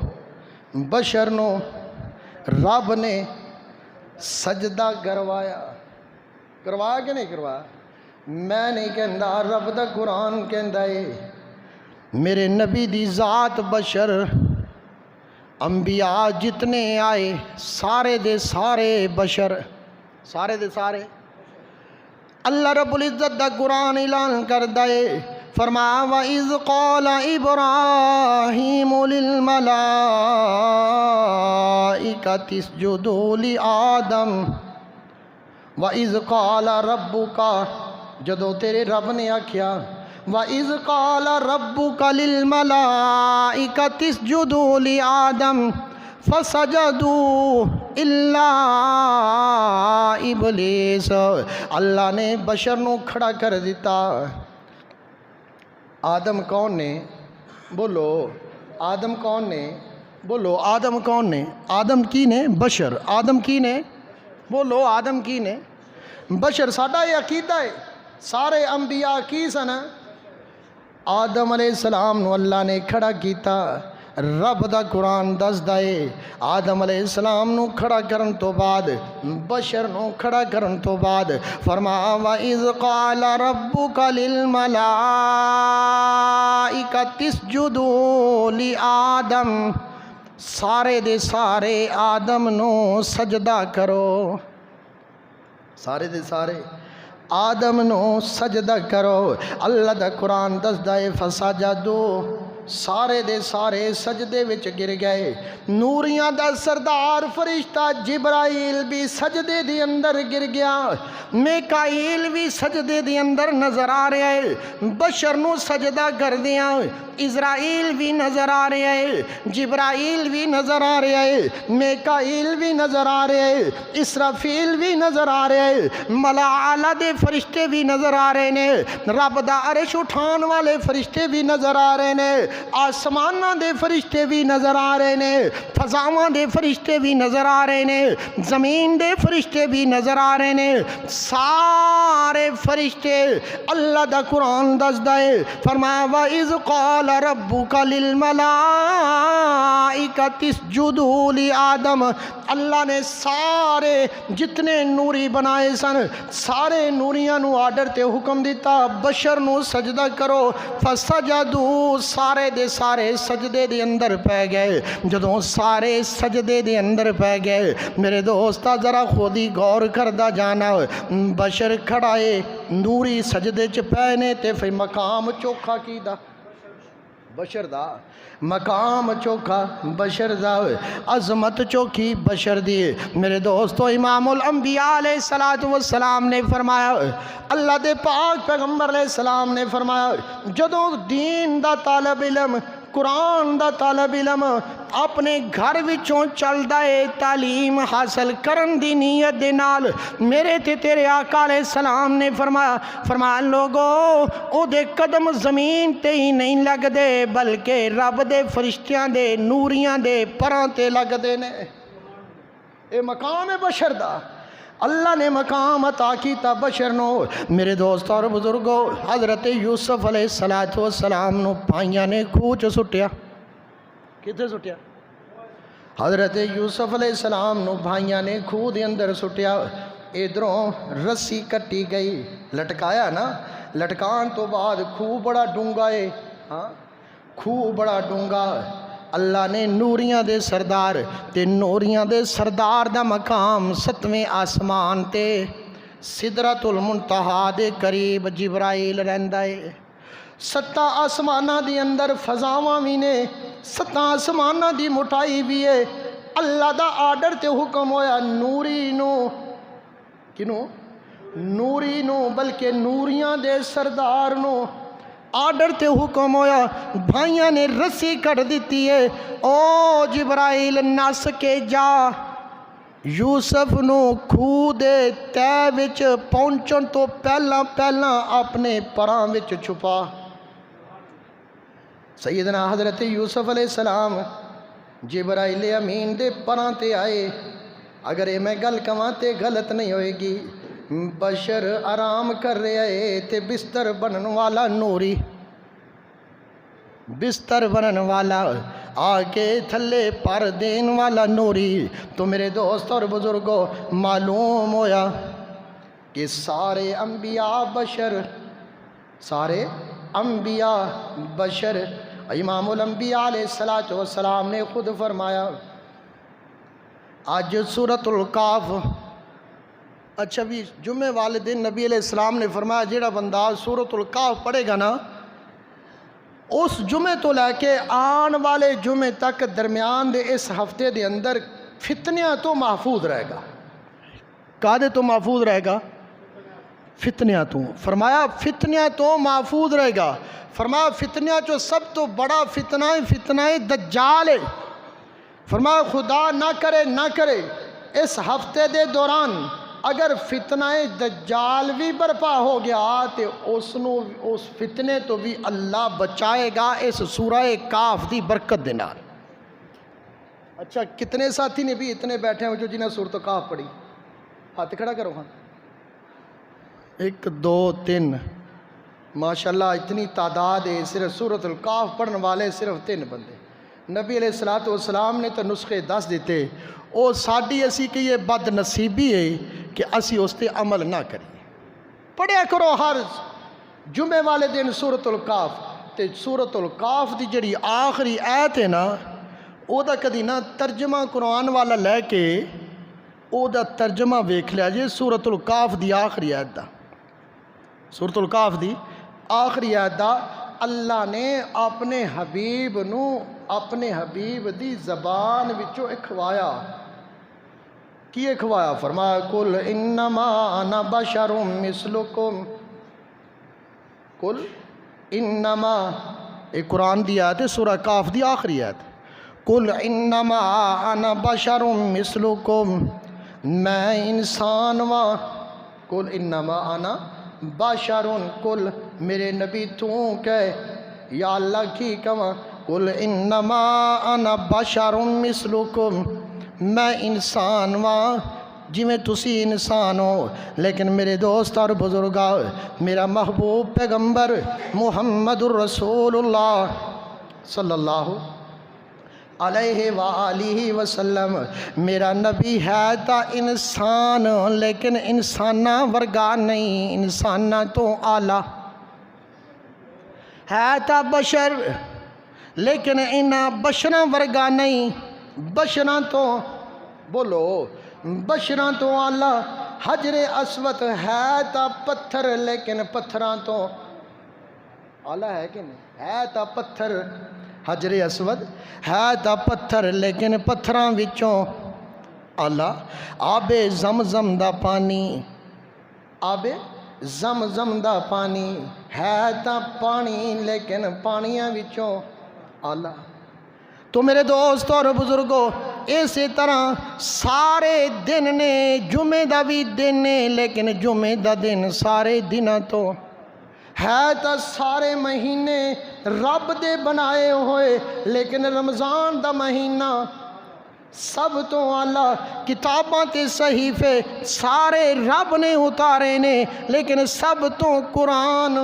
بشر نو رب نے سجدہ کروایا۔ کروایا کہ نہیں کروایا؟ میں نہیں کہندا، رب دا قرآن کہندا ہے میرے نبی دی ذات بشر، انبیاء جتنے آئے سارے دے سارے بشر، سارے دے سارے۔ اللہ رب العزت دا قرآن اعلان کردا ہے، فرمایا وَإِذْ قَالَ إِبْرَاهِيمُ لِلْمَلَائِكَةِ اسْجُدُوا لِآدَمَ وَإِذْ قَالَ رَبُّكَ، جدو تیرے رب نے آکھیا وَإِذْ قَالَ رَبُّكَ لِلْمَلَائِكَةِ اسْجُدُوا لِآدَمَ فَسَجَدُوا إِلَّا إِبْلِيسَ۔ اللہ نے بشر نو کھڑا کر دیتا۔ آدم کون نے؟ بولو آدم کون نے؟ بولو آدم کون نے؟ آدم کی نے؟ بشر۔ آدم کی نے؟ بولو آدم کی نے؟ بشر۔ ساڈا یہ عقیدہ ہے، سارے انبیاء کی سن؟ آدم علیہ السلام نو اللہ نے کھڑا کیتا۔ رب دا قرآن دس دائے آدم علیہ السلام نو کھڑا کرن تو بعد، بشر نو کھڑا کرن تو بعد فرمایا وَإِذْ قَالَ رَبُّكَ لِلْمَلَائِكَةِ اسْجُدُوا لِآدَمَ، سارے دے سارے آدم نو سجدہ کرو۔ سارے دے سارے آدم نو سجدہ کرو. اللہ دا قرآن دسدا ہے فسجدو سارے دے سارے سجدے وچ گر گئے. نوریاں دا سردار فرشتہ جبرائیل بھی سجدے دے اندر گر گیا. میکائیل بھی سجدے دے اندر نظر آ رہا ہے. بشر نو سجدہ کر دیا. اسرائیل بھی نظر آ رہا ہے. جبرائیل بھی نظر آ رہا ہے. میکائیل بھی نظر آ رہا ہے. اسرافیل بھی نظر آ رہا ہے. ملا اعلیٰ دے فرشتے بھی نظر آ رہے نے. رب دا عرش اٹھان والے فرشتے بھی نظر آ رہے نے. آسماناں دے فرشتے بھی نظر آ رہے نے. فضاواں دے فرشتے بھی نظر آ رہے نے. زمین دے فرشتے بھی نظر آ رہے نے. سارے فرشتے اللہ دا قرآن دسدا ہے فرمایا وَإِذْ قَالَ رَبُّكَ لِلْمَلَائِكَةِ اسْجُدُوا لِآدَمَ. اللہ نے سارے جتنے نوری بنائے سن سارے نوریاں نو آرڈر تے حکم دیتا بشر نو سجدہ کرو. فسجدوا سارے دے سارے سجدے دے اندر پہ گئے. جدوں سارے سجدے دے اندر پہ گئے میرے دوستا ذرا خود ہی غور کردہ جانا. بشر کھڑائے نوری سجدے چ پے نے تے پھر مقام چوکھا کیدا بشر دا. مقام چوکھا بشر دا. عظمت چوکھی بشر دی. میرے دوستو امام الانبیاء علیہ السلام نے فرمایا اللہ دے پاک پیغمبر علیہ السلام نے فرمایا جدوں دین دا طالب علم قرآن دا طالب علم اپنے گھر وچوں چلدا ہے تعلیم حاصل کرن دی نیت دے نال میرے تے تیرے آقا علیہ السلام نے فرمایا لوگو او دے قدم زمین تے ہی نہیں لگ دے بلکہ رب دے فرشتیاں دے نوریاں دے پراں تے لگ دے نے. اے مقام ہے بشر دا. اللہ نے مقام عطا کیتا بشر نو. میرے دوست اور بزرگوں حضرت یوسف علیہ السلام نو پائیاں نے کھوہ چ سٹیا. کتے سٹیا؟ حضرت یوسف علیہ السلام نو بھائیاں نے کھوہ دے اندر سٹیا. ادھروں رسی کٹی گئی لٹکایا نا. لٹکان تو بعد کھوہ بڑا ڈونگا ہے. ہاں کھوہ بڑا ڈونگا. اللہ نے نوریاں دے سردار تے نوریاں دے سردار دا مقام 7ویں آسمان تے سدرۃ المنتہا دے قریب جبرائیل رہندا ہے. 7 آسماناں دی اندر فضاواں بھی نے 7 آسماناں دی مٹائی بھی ہے. اللہ دا آرڈر تے حکم ہویا نوری نو کنو نوری نو بلکہ نوریاں دے سردار نو آرڈر تے حکم ہویا بھائیاں نے رسی کر دیتی ہے. او جبرائیل نس کے جا یوسف نو کھوہ دے تے وچ پہنچن تو پہلا اپنے پراں وچ چھپا. سیدنا حضرت یوسف علیہ السلام جبرائیل امین دے پراں تے آئے. اگر یہ میں گل کواں تے غلط نہیں ہوئے گی. بشر آرام کر رہے ہے تے بستر بنن والا نوری بستر بنن والا آگے تھلے پر دین والا نوری. تو میرے دوست اور بزرگوں معلوم ہویا کہ سارے انبیاء بشر. امام الانبیاء علیہ السلام نے خود فرمایا آج سورۃ الکاف. اچھا بھی جمعے والے دن نبی علیہ السلام نے فرمایا جیڑا بندہ سورۃ الکاف پڑھے گا نا اس جمعے تو لے کے آن والے جمعے تک درمیان دے اس ہفتے دے اندر فتنیاں تو محفوظ رہے گا. کادے تو محفوظ رہے گا؟ فتنیاں تو. فرمایا فتنیاں تو محفوظ رہے گا. فرمایا فتنیاں جو سب تو بڑا فتنہ دجال ہے. فرمایا خدا نہ کرے اس ہفتے دے دوران اگر فتنہ دجال بھی برپا ہو گیا تو اس فتنے تو بھی اللہ بچائے گا اس سورہ کاف دی برکت دے نال. اچھا کتنے ساتھی نے بھی اتنے بیٹھے ہیں جو جنہیں سورۃ کاف پڑھی؟ ہاتھ کھڑا کرو. ہاں 1 2 3 ماشاءاللہ اتنی تعداد ہے. صرف سورۃ الکاف پڑھنے والے صرف 3 بندے. نبی علیہ السلام نے تو نسخے 10 دیتے. او ساڈی اسی کہ یہ بد نصیبی ہے کہ اسی اس تے عمل نہ کریے. پڑھیا کرو ہر جمعے والے دن سورۃ الکاف. تے سورۃ الکاف دی جڑی آخری آیت ہے نا او دا کدی نہ ترجمہ قرآن والا لے کے او دا ترجمہ ویکھ لیا جی سورۃ الکاف دی آخری آیت دا، سورۃ الکاف دی آخری آیت دا اللہ نے اپنے حبیب نو اپنے حبیب دی زبان وچوں اکھوایا، کی اکھوایا؟ فرمایا قل انما انا بشر مثلکم، قل انما، ایک قرآن دی آیت ہے سورہ کاف دی آخری آیت، قل انما انا بشر مثلکم، میں انسان واں، قل انما انا بشر، قل میرے نبی تو کہے یا اللہ کی کہاں، قل انما انا بشر مثلکم، میں انسان واں جی میں تسی انسان ہو، لیکن میرے دوست اور بزرگا میرا محبوب پیغمبر محمد الرسول اللہ صلی اللہ علیہ وآلہ وسلم میرا نبی ہے تا انسان، لیکن انسانہ ورگا نہیں، انسانہ تو اعلیٰ ہے تا بشر، لیکن انہاں بشراں ورگا نہیں، بشراں تو بولو بشراں تو اعلیٰ، حجر اسود ہے تا پتھر لیکن پتھراں تو اعلیٰ ہے کہ نہیں، ہے تا پتھر، حجر اسود ہے تا پتھر لیکن پتھراں وچوں اعلیٰ، آب زمزم دا پانی، آب زمزم دا پانی ہے تا پانی لیکن پانیاں وچوں اعلیٰ۔ تو میرے دوست اور بزرگوں اسی طرح سارے دن نے، جمعہ دا بھی دن نے لیکن جمعہ دا دن سارے دنوں تو ہے تا سارے مہینے رب دے بنائے ہوئے، لیکن رمضان دا مہینہ سب تو اعلیٰ، کتاباں تے صحیفے سارے رب نے اتارے نے، لیکن سب تو قرآن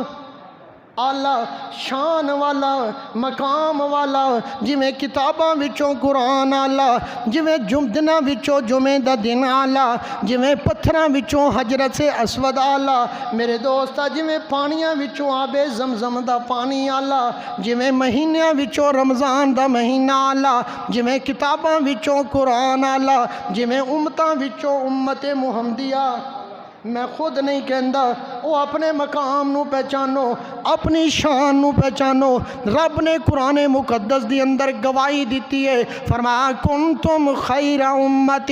اعلیٰ شان والا مقام والا، جی میں کتاباں وچوں قرآن اعلیٰ، جی میں دناں وچوں جمعہ دا دن اعلیٰ، جی میں پتھراں وچوں حجرت اسود اعلیٰ، میرے دوستا جی میں پانیاں وچوں آب زمزم دا پانی اعلیٰ، جی میں مہینیاں وچوں رمضان دا مہینہ اعلیٰ، جی میں کتاباں وچوں قرآن اعلیٰ، جی میں امتاں وچوں امت محمدیہ، میں خود نہیں کہندا، وہ اپنے مقام نو پہچانو، اپنی شان نو پہچانو۔ رب نے قرآن مقدس دی اندر گواہی دیتی ہے، فرمایا کنتم خیر امت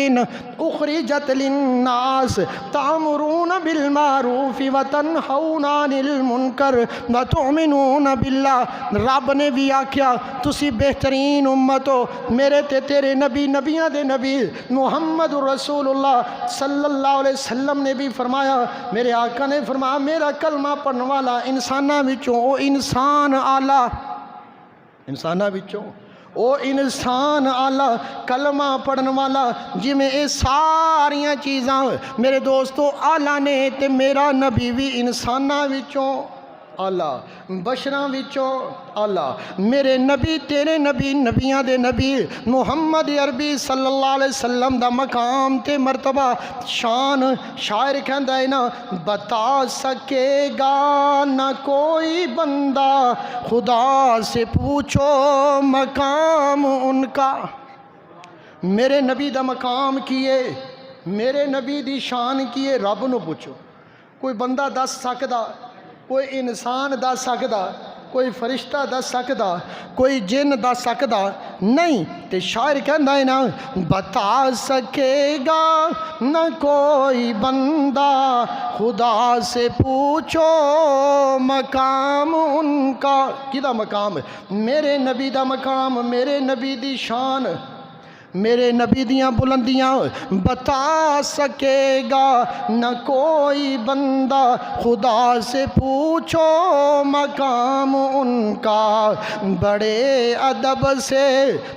اخرجت للناس تأمرون بالمعروف وتنہون عن المنکر وتؤمنون باللہ۔ رب نے بھی آکھیا تسی بہترین امت ہو، میرے تے تیرے نبی، نبیاں دے نبی محمد رسول اللہ صلی اللہ علیہ وسلم نے بھی فرمایا، میرے آقا نے فرمایا میرا کلمہ پڑھنے والا انسانہ وچوں او انسان اعلیٰ، انسانہ وچوں او انسان اعلیٰ، کلمہ پڑھنے والا جی میں اے ساریاں چیزاں میرے دوستو اعلیٰ نے، تے میرا نبی بھی انسانہ وچوں اعلیٰ، بشراں وچوں اعلیٰ، میرے نبی تیرے نبی، نبیاں دے نبی محمد عربی صلی اللہ علیہ وسلم دا مقام تے مرتبہ شان، شاعر کہندا ہے نا بتا سکے گا نہ کوئی بندہ، خدا سے پوچھو مقام ان کا۔ میرے نبی دا مقام کیے، میرے نبی دی شان کیے، رب نو پوچھو، کوئی بندہ دس سکدا، کوئی انسان دس سکدا، کوئی فرشتہ دس سکدا، کوئی جن دس سکدا نہیں۔ تے شاعر کہندا ہے نا بتا سکے گا نہ کوئی بندہ، خدا سے پوچھو مقام ان کا۔ کدا مقام؟ میرے نبی دا مقام، میرے نبی دی شان، میرے نبی دیاں بلندیاں بتا سکے گا نہ کوئی بندہ، خدا سے پوچھو مقام ان کا۔ بڑے ادب سے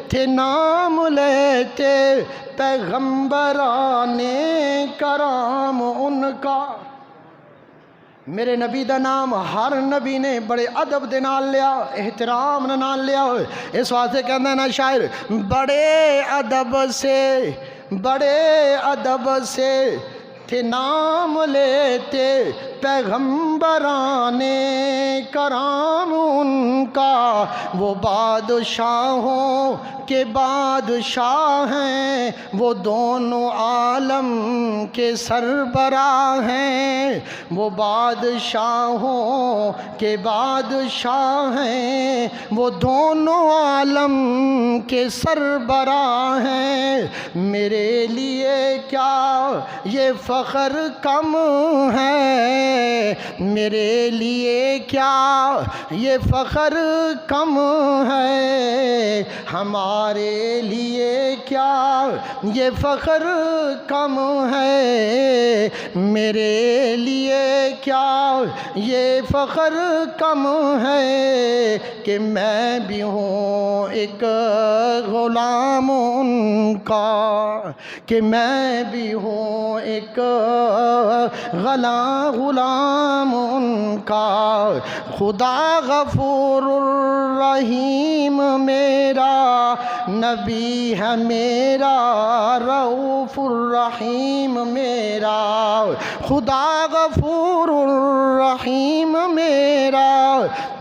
تھے نام لیتے پیغمبران کرام ان کا۔ میرے نبی دا نام ہر نبی نے بڑے ادب دے نال لیا، احترام نال لیا، اس واسطے کہنا ہے نا شاعر بڑے ادب سے تھے نام لیتے پیغمبران کرام ان کا، وہ بادشاہوں کے بادشاہ ہیں، وہ دونوں عالم کے سربراہ ہیں، وہ بادشاہوں کے بادشاہ ہیں، وہ دونوں عالم کے سربراہ ہیں۔ میرے لیے کیا یہ فخر کم ہے، میرے لیے کیا یہ فخر کم ہے، ہمارے لیے کیا یہ فخر کم ہے، میرے لیے کیا یہ فخر کم ہے کہ میں بھی ہوں ایک غلام ان کا، کہ میں بھی ہوں ایک غلام ان کا۔ خدا غفور الرحیم میرا نبی ہے میرا، رؤوف الرحیم میرا، خدا غفور الرحیم میرا،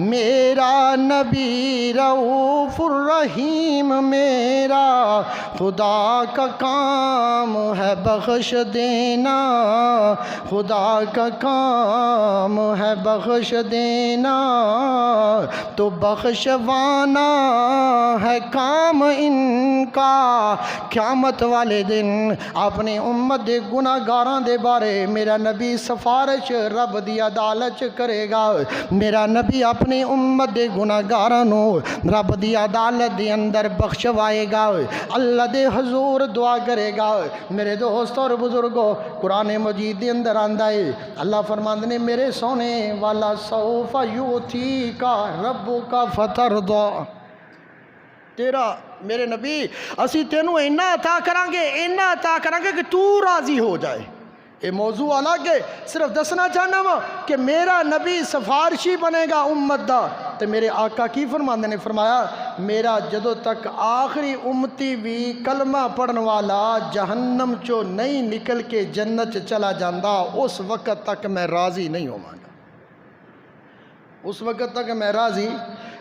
میرا نبی رؤوف الرحیم میرا۔ خدا کا کام ہے بخش دینا، خدا کا کام ہے بخش دینا، تو بخشوانا ہے کام ان کا۔ قیامت والے دن اپنی امت دے گناہ گاراں دے بارے میرا نبی سفارش رب دی عدالت کرے گا۔ میرا نبی اپنی امت دے گناہ گاراں نو رب دی عدالت دے اندر بخشوائے گا، اللہ دے حضور دعا کرے گا۔ میرے دوست اور بزرگوں، قرآن مجید دے اندر آندا ہے، اللہ فرماندے نے میرے سونے والا سوف یؤتیک ربک فترضی، تیرا میرے نبی اسی تینوں اینا عطا کریں گے کہ تو راضی ہو جائے۔ یہ موضوع الگ ہے، صرف دسنا چاہنا وا کہ میرا نبی سفارشی بنے گا امت دا، تو میرے آقا کی فرماندے نے فرمایا میرا جدو تک آخری امتی بھی کلمہ پڑھن والا جہنم چو نہیں نکل کے جنت چلا جاندہ، اس وقت تک میں راضی نہیں ہوں گا، اس وقت تک میں راضی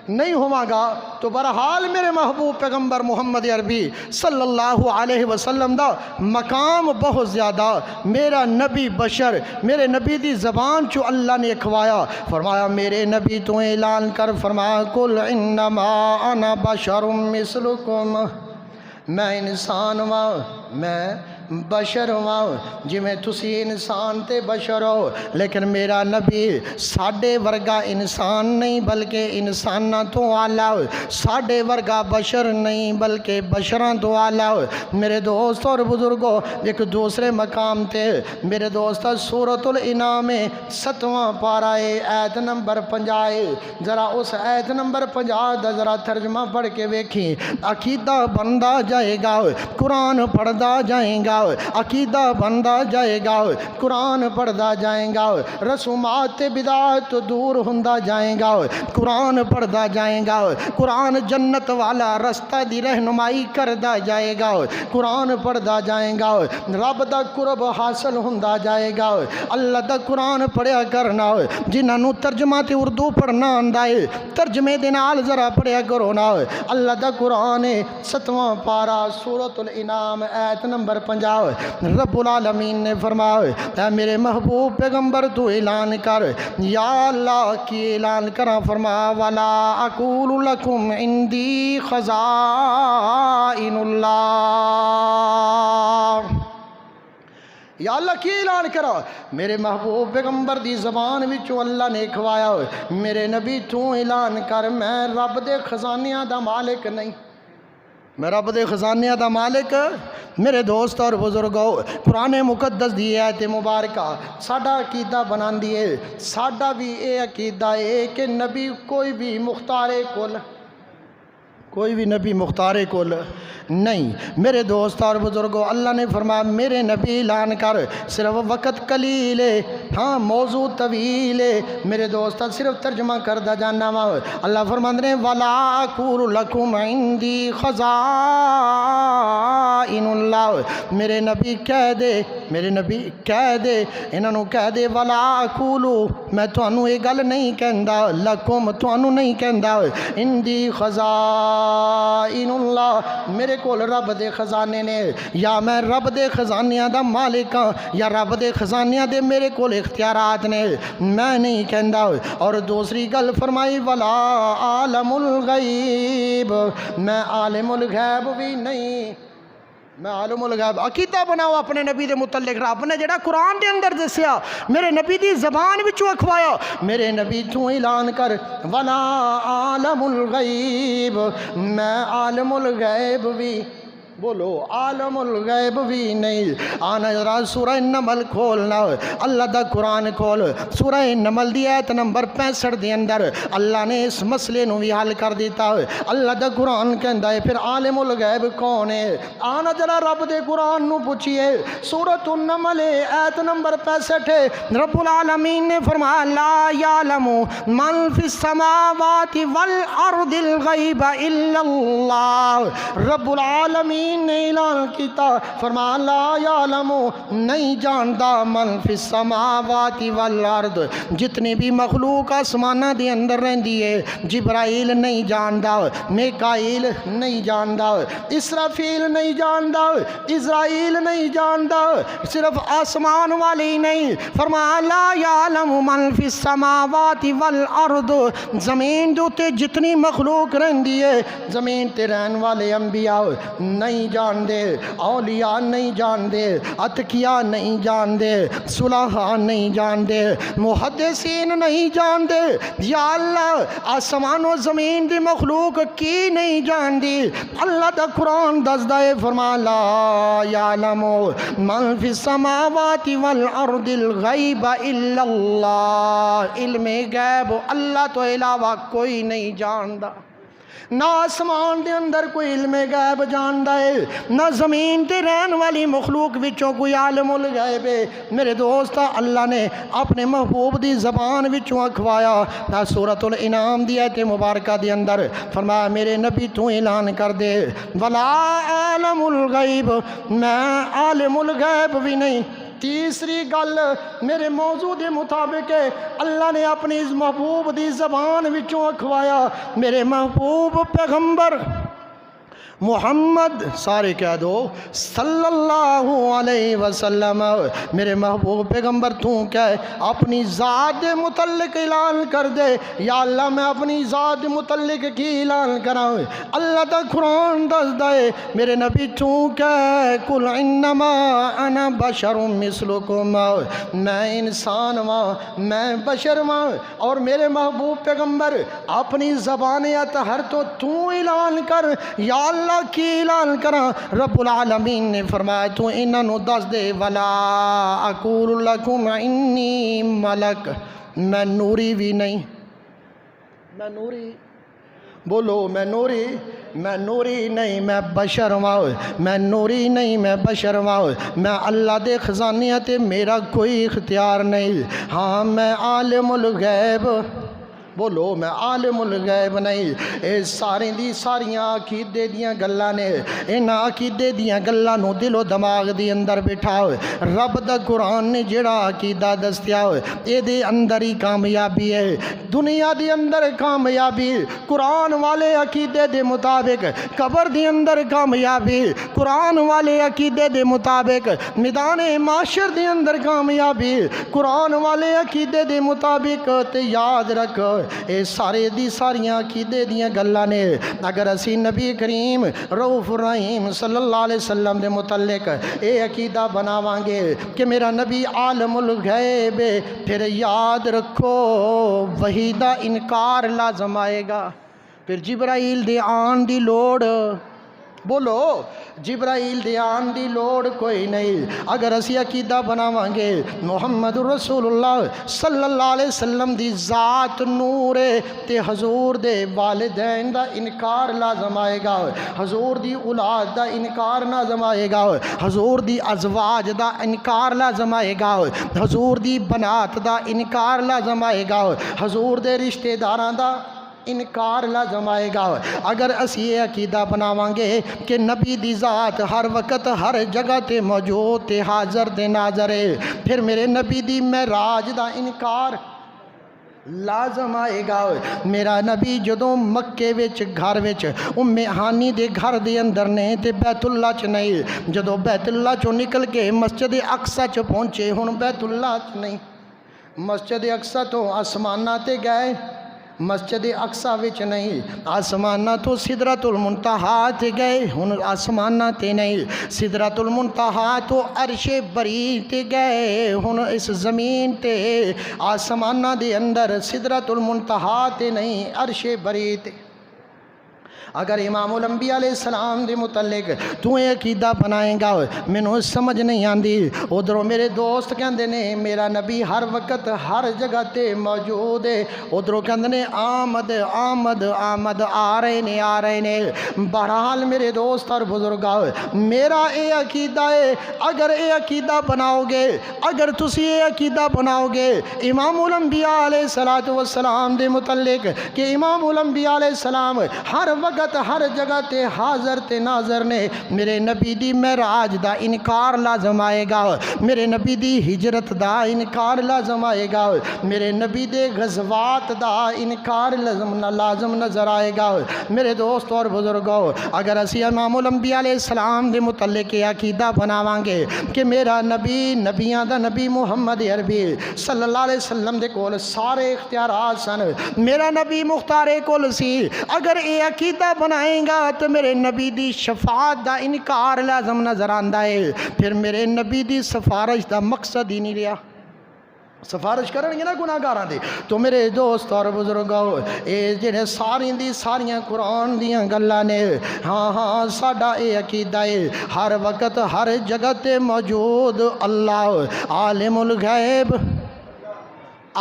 نہیں ہوں گا۔ تو برحال میرے محبوب پیغمبر محمد عربی صلی اللہ علیہ وسلم دا مقام بہت زیادہ، میرا نبی بشر، میرے نبی دی زبان چو اللہ نے اکھوایا، فرمایا میرے نبی تو اعلان کر، فرمایا قل انما انا بشر مثلکم، میں انسان ہوں، میں بشر ہوں، جی میں تسی انسان تے بشر ہو، لیکن میرا نبی ساڑھے ورگا انسان نہیں بلکہ انسانہ تو آلہ، ساڑھے ورگا بشر نہیں بلکہ بشران تو آلہ۔ میرے دوست اور بزرگوں، ایک دوسرے مقام تے میرے دوست سورۃ الانعام 7واں پارہ آیت نمبر 50، ذرا اس آیت نمبر 50 دا ذرا ترجمہ پڑھ کے ویکھیں، عقیدہ بندہ جائے گا، قرآن پڑھدا جائیں گا، عقیدہ بندہ جائے گا، قرآن پڑھدا جائیں گا، رسومات بدعات دور ہندا جائیں گا، قرآن پڑھدا جائیں گا، قرآن جنت والا رستہ دی رہنمائی کردا جائے گا، قرآن پڑھدا جائیں گا، رب دا قرب حاصل ہندا جائے گا۔ اللہ دا قرآن پڑھیا کرنا، جنہاں نو ترجمہ تے اردو پڑھنا آندا ہے ترجمے دے نال ذرا پڑھیا کرو نا۔ اللہ دا قرآن 7واں پارہ سورۃ الانعام آیت نمبر 50، رب العالمین نے فرمایا اے میرے محبوب پیغمبر تو اعلان کر، یا اللہ کی اعلان کرا، فرمایا وَلَا أَقُولُ لَكُمْ عِنْدِي خَزَائِنُ اللَّهِ، یا اللہ کی اعلان کرا، میرے محبوب پیغمبر دی زبان وچوں اللہ نے کھوایا، میرے نبی تو اعلان کر میں رب دے خزانیاں دا مالک نہیں، میں رب دے خزانیاں دا مالک۔ میرے دوست اور بزرگوں، قرآن مقدس دی آیت مبارکہ ساڈا عقیدہ بنان دیئے، ساڈا بھی اے عقیدہ ہے کہ نبی کوئی بھی مختار کل کوئی بھی نبی مختار کل نہیں۔ میرے دوست اور بزرگوں، اللہ نے فرمایا میرے نبی اعلان کر، صرف وقت قلیل ہے، ہاں موضوع طویل ہے۔ میرے دوست صرف ترجمہ کردہ جاننا وا، اللہ فرماندے ہیں وَلَا أَقُولُ لَكُمْ عِنْدِي خَزَائِنُ اللَّهِ۔ میرے نبی کہہ دے، میرے نبی کہہ دے، انہوں نے کہہ دے وَلَا أَقُولُ، میں تھانوں یہ گل نہیں کہندا، لَكُمْ تھانوں نہیں کہندا، عِنْدِي خَزَائِنُ اللَّهِ، میرے کول رب دے خزانے نے، یا میں رب دے خزانیاں دا مالک ہاں، یا رب دے خزانیاں دے میرے کول اختیارات نے، میں نہیں کہندا۔ اور دوسری گل فرمائی وَلَا عَالَمُ الْغَيْبِ، میں عالم الغیب بھی نہیں، میں عالم الغیب۔ عقیدہ بناؤ اپنے نبی دے متعلق، رب نے جڑا قرآن دے اندر دسیا، میرے نبی دی زبان وچوں اکھوایا، میرے نبی تو اعلان کر وَلَا عَالَمُ الْغَيْبِ، میں عالم الغیب بھی، بولو عالم الغیب بھی نہیں۔ آنا ذرا سورہ نمل کھولنا، اللہ دا قرآن کھول، سورہ نمل دی آیت نمبر 65 دے اندر اللہ نے اس مسئلے نو بھی حل کر دیتا ہے۔ اللہ دا قرآن کہندا ہے پھر عالم الغیب کون ہے؟ آنا ذرا رب دے قرآن نو پوچھئے، سورۃ النمل آیت نمبر 65 رب العالمین نے فرمایا لا یعلم من فی السماوات والارض الغیب الا اللہ۔ رب العالمین نے اعلان کیتا، فرمایا لا یعلم، نہیں جاندا، من فی السماوات والارض، جتنی بھی مخلوق آسمانہ دے اندر رہندی ہے، جبرائیل نہیں جاندا، میکائیل نہیں جاندا، اسرافیل نہیں جاندا، اسرائیل نہیں جاندا، صرف آسمان والی نہیں، فرمایا لا یعلم من فی السماوات والارض، زمین دے تے جتنی مخلوق رہندی ہے، زمین تے رہن والے انبیاء نہیں جان دے، اولیاء نہیں جان دے، اتقیاء نہیں جان دے، صلحاء نہیں جان دے، محدثین نہیں جان دے۔ یا اللہ آسمان و زمین دی مخلوق کی نہیں جان دی؟ اللہ دا قرآن دسدا ہے، فرما لا یعلم من فی السماوات والارض الغیب الا اللہ، علم غیب اللہ تو علاوہ کوئی نہیں جاندا۔ نہ آسمان دے اندر کوئی علم غیب جاندا ہے، نہ زمین تے رہن والی مخلوق وچوں کوئی عالم الغیب ہے۔ میرے دوست اللہ نے اپنے محبوب دی زبان وچوں اکھوایا، سورۃ الانعام دی آیت مبارکہ دی اندر فرمایا میرے نبی تو اعلان کر دے ولا عالم الغیب، میں عالم الغیب بھی نہیں۔ تیسری گل میرے موضوع دے مطابق ہے، اللہ نے اپنی اس محبوب دی زبان وچوں اکھوایا، میرے محبوب پیغمبر محمد، سارے کہہ دو صلی اللہ علیہ وسلم، میرے محبوب پیغمبر تو کہے اپنی ذات دے متعلق اعلان کر دے۔ یا اللہ میں اپنی ذات دے متعلق کی اعلان کراں؟ اللہ دا قرآن دس دے میرے نبی تو کہے قل انما انا بشر مثلکم، میں انسان ماں، میں بشر ماں۔ اور میرے محبوب پیغمبر اپنی زبان اطہر تو اعلان کر، یا اللہ کی اعلان کرا؟ رب العالمین نے فرمایا تو انہاں نو دس دے ولا اقول لکم انی ملک، میں نوری بھی نہیں، میں نوری، بولو میں نوری، میں نوری نہیں، میں بشر ہاں، میں نوری نہیں، میں بشر ہاں، میں اللہ دے خزانیاں تے میرا کوئی اختیار نہیں۔ ہاں میں عالم الغیب، بولو میں عالم الغیب نہیں۔ اے سارے دی ساریاں عقیدے دیاں گلاں نے، انہاں عقیدے دیاں گلاں نو دل و دماغ دی اندر بٹھاؤ۔ رب دا قرآن نے جڑا عقیدہ دستیا اے دے اندر ہی کامیابی ہے، دنیا دی اندر کامیابی، قرآن والے عقیدے دے مطابق قبر دی اندر کامیابی، قرآن والے عقیدے دے مطابق میدان معاشر دی اندر کامیابی، قرآن والے عقیدے دے مطابق۔ تے یاد رکھ اے سارے دی ساریاں عقیدے دیاں گلاں نے، اگر اسی نبی کریم رؤوف الرحیم صلی اللہ علیہ وسلم دے متعلق اے عقیدہ بناواں گے کہ میرا نبی عالم الغیب ہے، پھر یاد رکھو وحی دا انکار لازم آئے گا، پھر جبرائیل دے آن دی لوڑ، بولو جبرائیل دی آن دی لوڑ کوئی نہیں۔ اگر اسی عقیدہ بناواں گے محمد رسول اللہ صلی اللہ علیہ وسلم دی ذات نور ہے تے حضور دے والدین دا انکار لازم آئے گا، حضور دی اولاد دا انکار لازم آئے گا، حضور دی ازواج دا انکار لازم آئے گا، حضور دی بنات دا انکار لازم آئے گا، حضور دے رشتہ داراں دا انکار لازم آئے گا۔ اگر اسی یہ عقیدہ بناواں گے کہ نبی دی ذات ہر وقت ہر جگہ تے موجود تے حاضر تے ناظر ہے، پھر میرے نبی دی معراج دا انکار لازم آئے گا۔ میرا نبی جدوں مکے وچ گھر وچ ام ہانی دے گھر دے اندر نے تے بیت اللہ چ نہیں، جدوں بیت اللہ چوں نکل کے مسجد اقصی چ پہنچے، ہن بیت اللہ چ نہیں، مسجد اقصی تو آسماناں تے گئے، مسجد اقصی وچ نہیں، آسماناں تو سدرۃ المنتہا تے گئے، ہن آسماناں تے نہیں، سدرۃ المنتہا تو عرش بری تے گئے، ہن اس زمین تے آسماناں دے اندر سدرۃ المنتہا تے نہیں، عرش بری تے۔ اگر امام الانبیاء علیہ السلام دے متعلق تو یہ عقیدہ بنائیں گا مینوں سمجھ نہیں آندی، ادھروں میرے دوست کہندے نے میرا نبی ہر وقت ہر جگہ تے موجود ہے، ادھروں کہندے نے آمد آمد آمد آ رہے نے۔ بہرحال میرے دوست اور بزرگاں، میرا یہ عقیدہ ہے، اگر یہ عقیدہ بناؤ گے، اگر تسی یہ عقیدہ بناؤ گے امام الانبیاء علیہ السلام دے متعلق کہ امام الانبیاء علیہ السلام ہر وقت ہر جگہ تے حاضر تے ناظر نے، میرے نبی دی معراج دا انکار لازم آئے گا، میرے نبی دی ہجرت دا انکار لازم آئے گا، میرے نبی دے غزوات دا انکار لازم نظر آئے گا۔ میرے دوست اور بزرگوں، اگر اسی امام الانبیاء علیہ السلام دے متعلق عقیدہ بناواں گے کہ میرا نبی نبیاں دا نبی محمد عربی صلی اللہ علیہ وسلم دے کول سارے اختیارات سن، میرا نبی مختار کول سی، اگر یہ عقیدہ بنائیں گا تو میرے نبی دی شفاعت دا انکار لازم نظر آندا ہے، پھر میرے نبی دی سفارش دا مقصد ہی نہیں رہا۔ سفارش کرن گے نا گناہگاراں دی، تو میرے دوست اور بزرگوں، اے جڑے ساریاں قرآن دیاں گلاں نے، ہاں ساڈا اے عقیدہ ہے، ہر وقت ہر جگہ تے موجود اللہ، عالم الغیب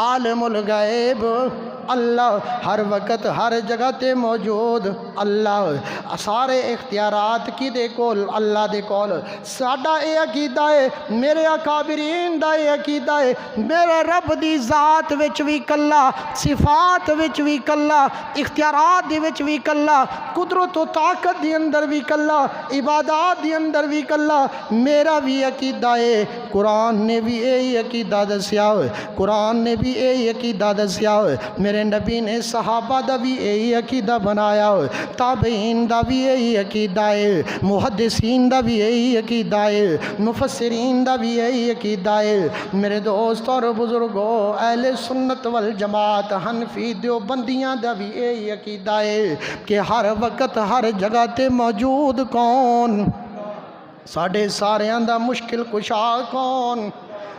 عالم الغیب اللہ، ہر وقت ہر جگہ تے موجود اللہ، سارے اختیارات کی دے کول اللہ دے کول۔ ساڈا اے عقیدہ ہے، میرے اکابرین دا اے عقیدہ ہے، میرے رب دی ذات وچ وی کلا، صفات وچ وی کلا، اختیارات دی وچ وی کلا، قدرت و طاقت دی اندر وی کلا، عبادات دی اندر وی کلا۔ میرا بھی عقیدہ ہے، قرآن نے بھی اے عقیدہ دسیا ہے، قرآن نے بھی اے عقیدہ دسیا ہے، میرے نبی نے صحابہ دا بھی یہی عقیدہ بنایا ہے، تابعین دا بھی یہی عقیدہ ہے، محدثین دا بھی یہی عقیدہ ہے، مفسرین دا بھی یہی عقیدہ ہے۔ میرے دوست اور بزرگوں، اہل سنت والجماعت حنفی دیوبندیاں دا بھی یہی عقیدہ ہے کہ ہر وقت ہر جگہ تے موجود کون؟ ساڈے ساریاں دا مشکل کشا کون؟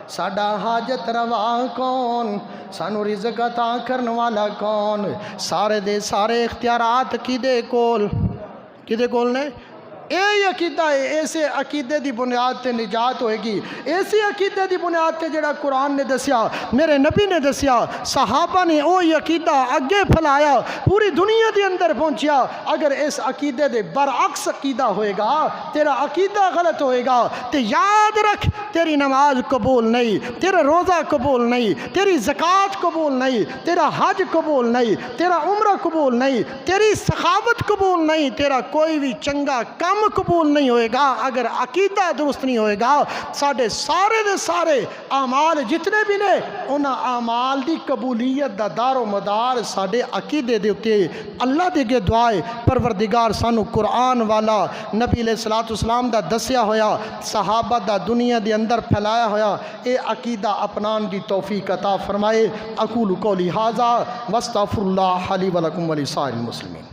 ساڈا حاجت روا کون؟ سانو رزق عطا کرن والا کون؟ سارے دے سارے اختیارات کدے کول نے؟ اے عقیدہ ہے، ایسے عقیدے دی بنیاد تے نجات ہوئے گی، ایسے عقیدے دی بنیاد تے جڑا قرآن نے دسیا، میرے نبی نے دسیا، صحابہ نے وہی عقیدہ اگے پھیلایا، پوری دنیا دے اندر پہنچیا۔ اگر اس عقیدے دے برعکس عقیدہ ہوئے گا، تیرا عقیدہ غلط ہوئے گا، تو یاد رکھ تیری نماز قبول نہیں، تیرا روزہ قبول نہیں، تیری زکوٰۃ قبول نہیں، تیرا حج قبول نہیں، تیرا عمرہ قبول نہیں، تیری سخاوت قبول نہیں، تیرا کوئی بھی چنگا کام قبول نہیں ہوئے گا اگر عقیدہ درست نہیں ہوئے گا۔ ساڑھے سارے دے سارے اعمال جتنے بھی نے، انہاں اعمال دی قبولیت دا دار و مدار ساڑھے عقیدے دے اتے۔ اللہ دے گے دعائے پروردگار سانو قرآن والا نبی علیہ السلام دا دسیا ہویا، صحابہ دا دنیا دے اندر پھیلایا ہویا اے عقیدہ اپنان دی توفیق عطا فرمائے۔ اقول قولی ھذا واستغفر اللہ لی ولکم ولسائر المسلمین۔